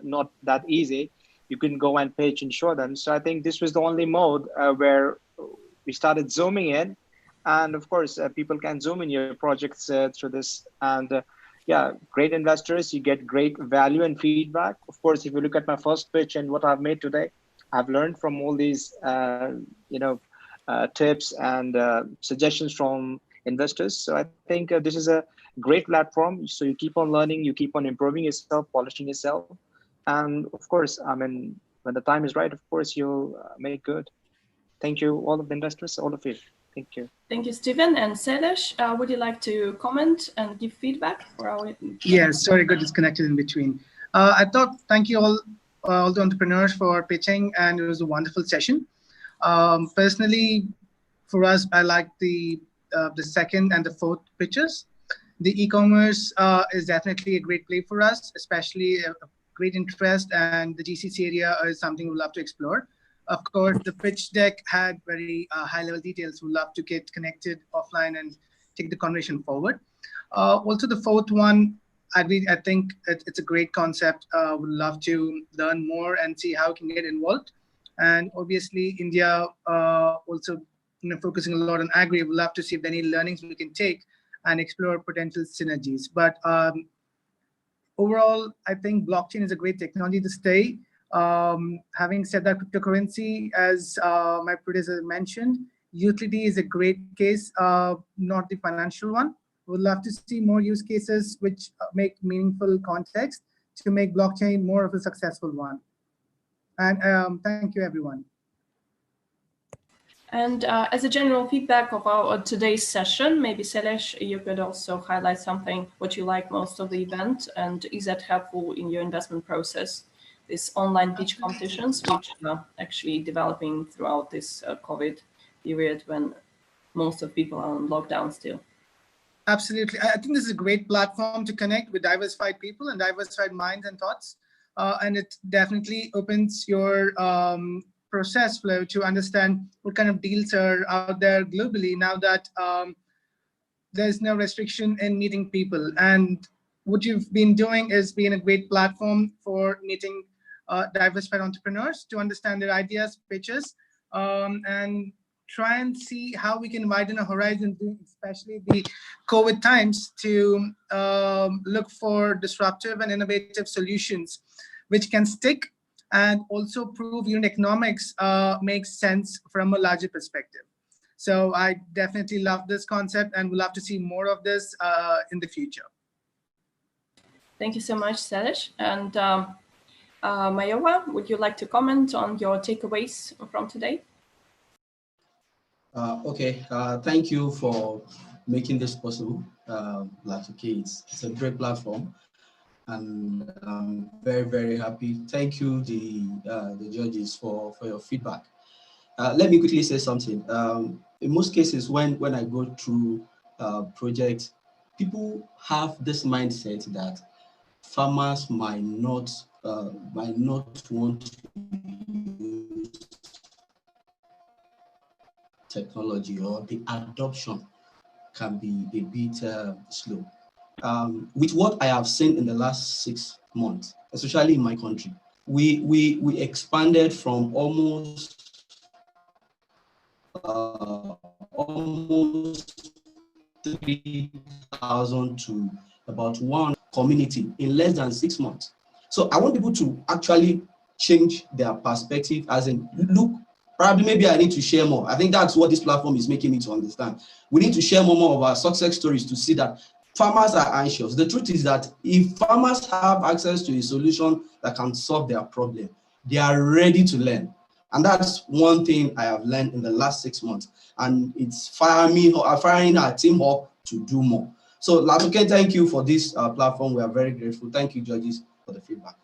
not that easy. You couldn't go and pitch and show them. So I think this was the only mode where we started zooming in. And of course, people can zoom in your projects through this. And yeah, great investors, you get great value and feedback. Of course, if you look at my first pitch and what I've made today, I've learned from all these, tips and suggestions from investors. So I think this is a great platform. So you keep on learning, you keep on improving yourself, polishing yourself. And of course, when the time is right, of course, you'll make good. Thank you, all of the investors, all of you. Thank you. Thank you, Stephen. And Sailesh, would you like to comment and give feedback for our? Yeah, sorry, got disconnected in between. Thank you all the entrepreneurs for pitching, and it was a wonderful session. Personally, for us, I like the second and the fourth pictures. The e-commerce is definitely a great play for us, especially a great interest, and the GCC area is something we'd love to explore. Of course, the pitch deck had very high-level details. We'd love to get connected offline and take the conversation forward. Also, the fourth one, I think it's a great concept. Would love to learn more and see how we can get involved. And obviously, India also focusing a lot on agri. We'd love to see if there are any learnings we can take and explore potential synergies. But overall, I think blockchain is a great technology to stay. Having said that, cryptocurrency, as my predecessor mentioned, utility is a great case, not the financial one. We'd love to see more use cases which make meaningful context to make blockchain more of a successful one. And thank you, everyone. And as a general feedback of our today's session, maybe Sailesh, you could also highlight something, what you like most of the event, and is that helpful in your investment process? These online pitch competitions, which are actually developing throughout this COVID period when most of people are on lockdown still. Absolutely. I think this is a great platform to connect with diversified people and diversified minds and thoughts. And it definitely opens your process flow to understand what kind of deals are out there globally now that there's no restriction in meeting people. And what you've been doing is being a great platform for meeting diversified entrepreneurs to understand their ideas, pitches, and try and see how we can widen a horizon, especially the COVID times, to look for disruptive and innovative solutions which can stick and also prove unit economics makes sense from a larger perspective. So I definitely love this concept and would love to see more of this in the future. Thank you so much, Sailesh. And Mayowa, would you like to comment on your takeaways from today? Okay, thank you for making this possible. It's a great platform, and I'm very, very happy. Thank you, the judges, for your feedback. Let me quickly say something. In most cases, when I go through projects, people have this mindset that farmers might not want to use technology, or the adoption can be a bit slow. With what I have seen in the last 6 months, especially in my country, we expanded from almost 3,000 to about 1 community in less than 6 months. So I want people to actually change their perspective, as in, look, probably maybe I need to share more. I think that's what this platform is making me to understand. We need to share more of our success stories to see that farmers are anxious. The truth is that if farmers have access to a solution that can solve their problem, they are ready to learn. And that's one thing I have learned in the last 6 months. And it's firing our team up to do more. So Latuke, thank you for this platform. We are very grateful. Thank you, judges, for the feedback.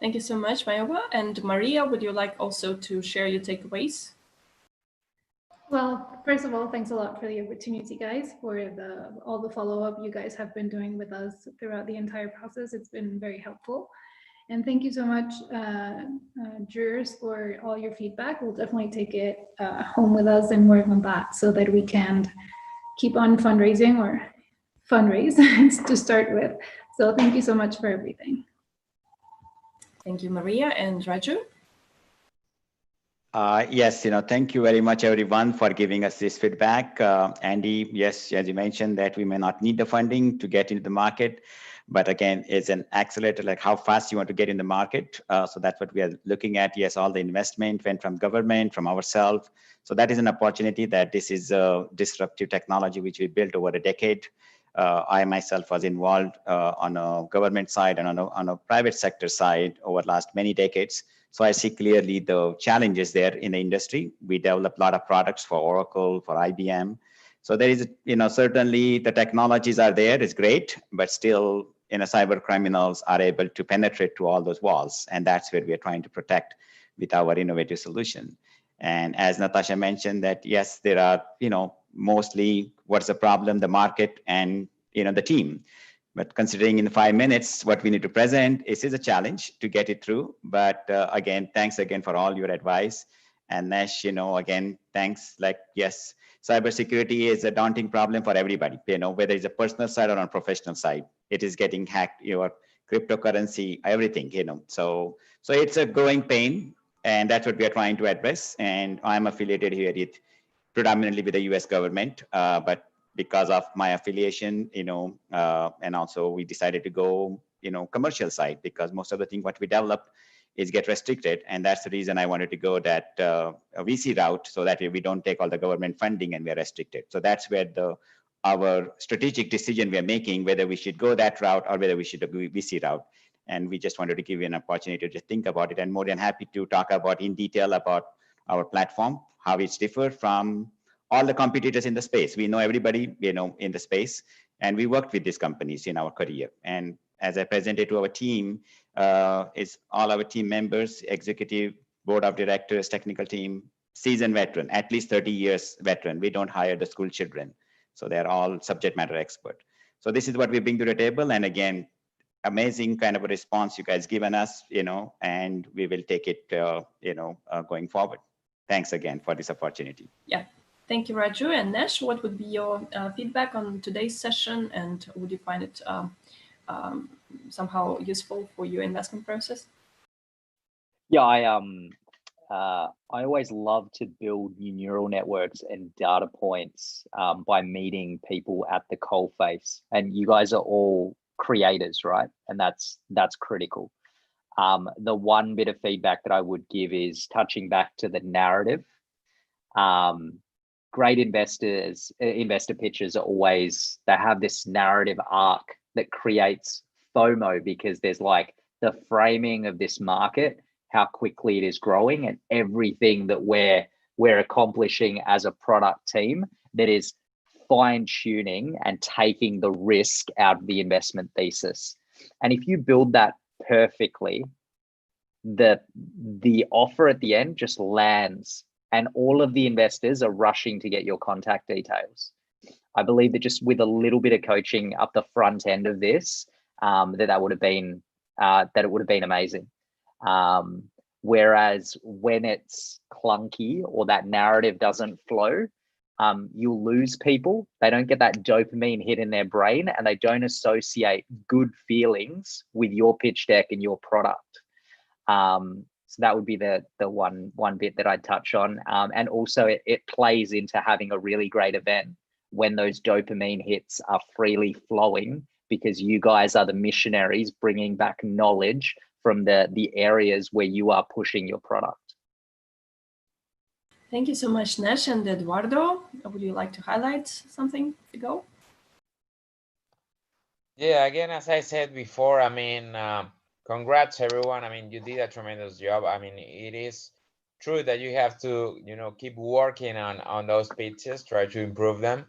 Thank you so much, Mayowa. And Maria, would you like also to share your takeaways? Well, first of all, thanks a lot for the opportunity, guys, for all the follow-up you guys have been doing with us throughout the entire process. It's been very helpful. And thank you so much, jurors, for all your feedback. We'll definitely take it home with us and work on that so that we can keep on fundraising, or fundraise to start with. So thank you so much for everything. Thank you, Maria. And Raju? Yes, thank you very much, everyone, for giving us this feedback. Andy, yes, as you mentioned, that we may not need the funding to get into the market, but again, it's an accelerator, like how fast you want to get in the market. So that's what we are looking at. Yes, all the investment went from government, from ourselves. So that is an opportunity, that this is a disruptive technology which we built over a decade. I myself was involved on a government side and on a private sector side over the last many decades. So I see clearly the challenges there in the industry. We develop a lot of products for Oracle, for IBM. So there is, certainly the technologies are there, it's great, but still, cyber criminals are able to penetrate to all those walls. And that's where we are trying to protect with our innovative solution. And as Natasha mentioned that, yes, there are, mostly what's the problem, the market and, the team. But considering in 5 minutes what we need to present, it is a challenge to get it through. But again, thanks again for all your advice. And Nesh, again, thanks. Yes, cybersecurity is a daunting problem for everybody, whether it's a personal side or on professional side. It is getting hacked, your cryptocurrency, everything, So it's a growing pain, and that's what we are trying to address. And I'm affiliated here predominantly with the US government, but because of my affiliation, and also we decided to go, commercial side, because most of the thing what we develop is get restricted. And that's the reason I wanted to go that VC route, so that we don't take all the government funding and we're restricted. So that's where our strategic decision we're making, whether we should go that route or whether we should go VC route. And we just wanted to give you an opportunity to just think about it, and more than happy to talk about in detail about our platform, how it's different from all the competitors in the space. We know everybody, in the space, and we worked with these companies in our career. And as I presented to our team, is all our team members, executive, board of directors, technical team, seasoned veteran, at least 30 years veteran. We don't hire the school children. So they're all subject matter expert. So this is what we bring to the table. And again, amazing kind of a response you guys given us, and we will take it, going forward. Thanks again for this opportunity. Yeah. Thank you, Raju. And Nesh, what would be your feedback on today's session, and would you find it somehow useful for your investment process? Yeah, I always love to build new neural networks and data points by meeting people at the coalface. And you guys are all creators, right? And that's critical. The one bit of feedback that I would give is touching back to the narrative. Great investor pitches are always, they have this narrative arc that creates FOMO, because there's like the framing of this market, how quickly it is growing, and everything that we're accomplishing as a product team that is fine-tuning and taking the risk out of the investment thesis. And if you build that perfectly, the offer at the end just lands, and all of the investors are rushing to get your contact details. I believe that just with a little bit of coaching up the front end of this, that would have been amazing. Whereas when it's clunky or that narrative doesn't flow, you'll lose people. They don't get that dopamine hit in their brain, and they don't associate good feelings with your pitch deck and your product. So that would be the one bit that I'd touch on. And also it plays into having a really great event when those dopamine hits are freely flowing, because you guys are the missionaries bringing back knowledge from the areas where you are pushing your product. Thank you so much, Nesh. And Eduardo, would you like to highlight something to go? Yeah, again, as I said before, I mean, congrats everyone. I mean, you did a tremendous job. I mean, it is true that you have to, keep working on those pitches, try to improve them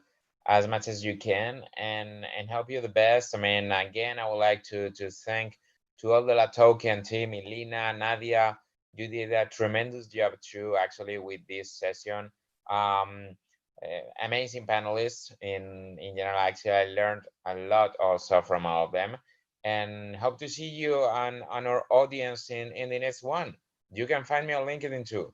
as much as you can, and help you the best. I mean, again, I would like to thank to all the La Token team, Elena, Nadia. You did a tremendous job too, actually, with this session. Amazing panelists in general. Actually, I learned a lot also from all of them, and hope to see you on our audience in the next one. You can find me on LinkedIn too.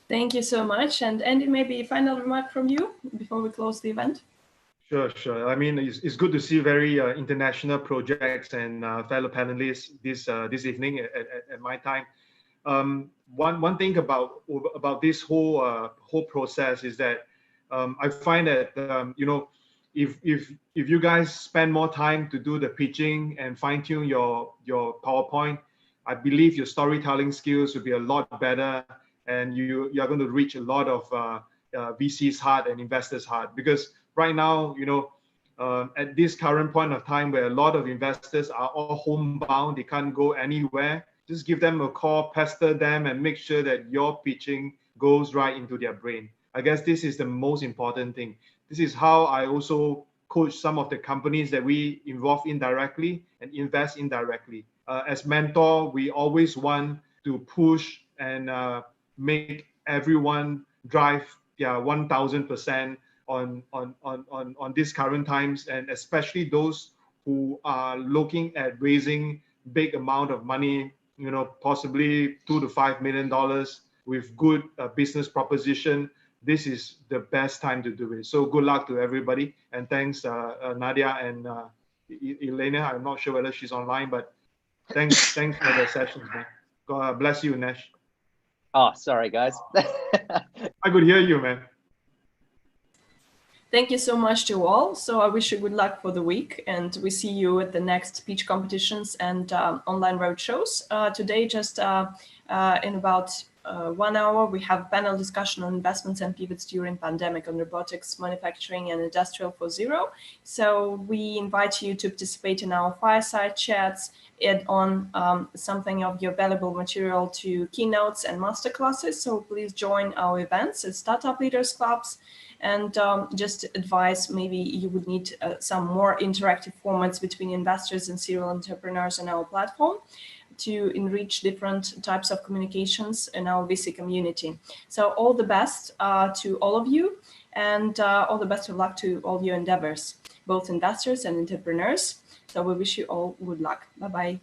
Thank you so much. And Andy, maybe a final remark from you before we close the event? Sure. I mean, it's good to see very international projects and fellow panelists this evening at my time. One thing about this whole process is that I find that if you guys spend more time to do the pitching and fine tune your PowerPoint, I believe your storytelling skills will be a lot better, and you are going to reach a lot of VC's heart and investors' heart. Because right now, at this current point of time where a lot of investors are all homebound, they can't go anywhere, just give them a call, pester them, and make sure that your pitching goes right into their brain. I guess this is the most important thing. This is how I also coach some of the companies that we involve indirectly and invest indirectly. As mentor, we always want to push and make everyone drive 1000% on these current times, and especially those who are looking at raising big amount of money, possibly $2 to $5 million with good business proposition. This is the best time to do it. So good luck to everybody, and thanks Nadia and Elena. I'm not sure whether she's online, but thanks for the sessions, man. God bless you, Nesh. Oh, sorry guys. I could hear you, man. Thank you so much to all. So I wish you good luck for the week, and we see you at the next speech competitions and online roadshows. Today, just in about 1 hour, we have a panel discussion on investments and pivots during pandemic on robotics, manufacturing, and industrial 4.0. So we invite you to participate in our fireside chats, add on something of your valuable material to keynotes and masterclasses. So please join our events at Startup Leaders Clubs. And just advise, maybe you would need some more interactive formats between investors and serial entrepreneurs on our platform to enrich different types of communications in our VC community. So all the best to all of you, and all the best of luck to all your endeavors, both investors and entrepreneurs. So we wish you all good luck. Bye-bye.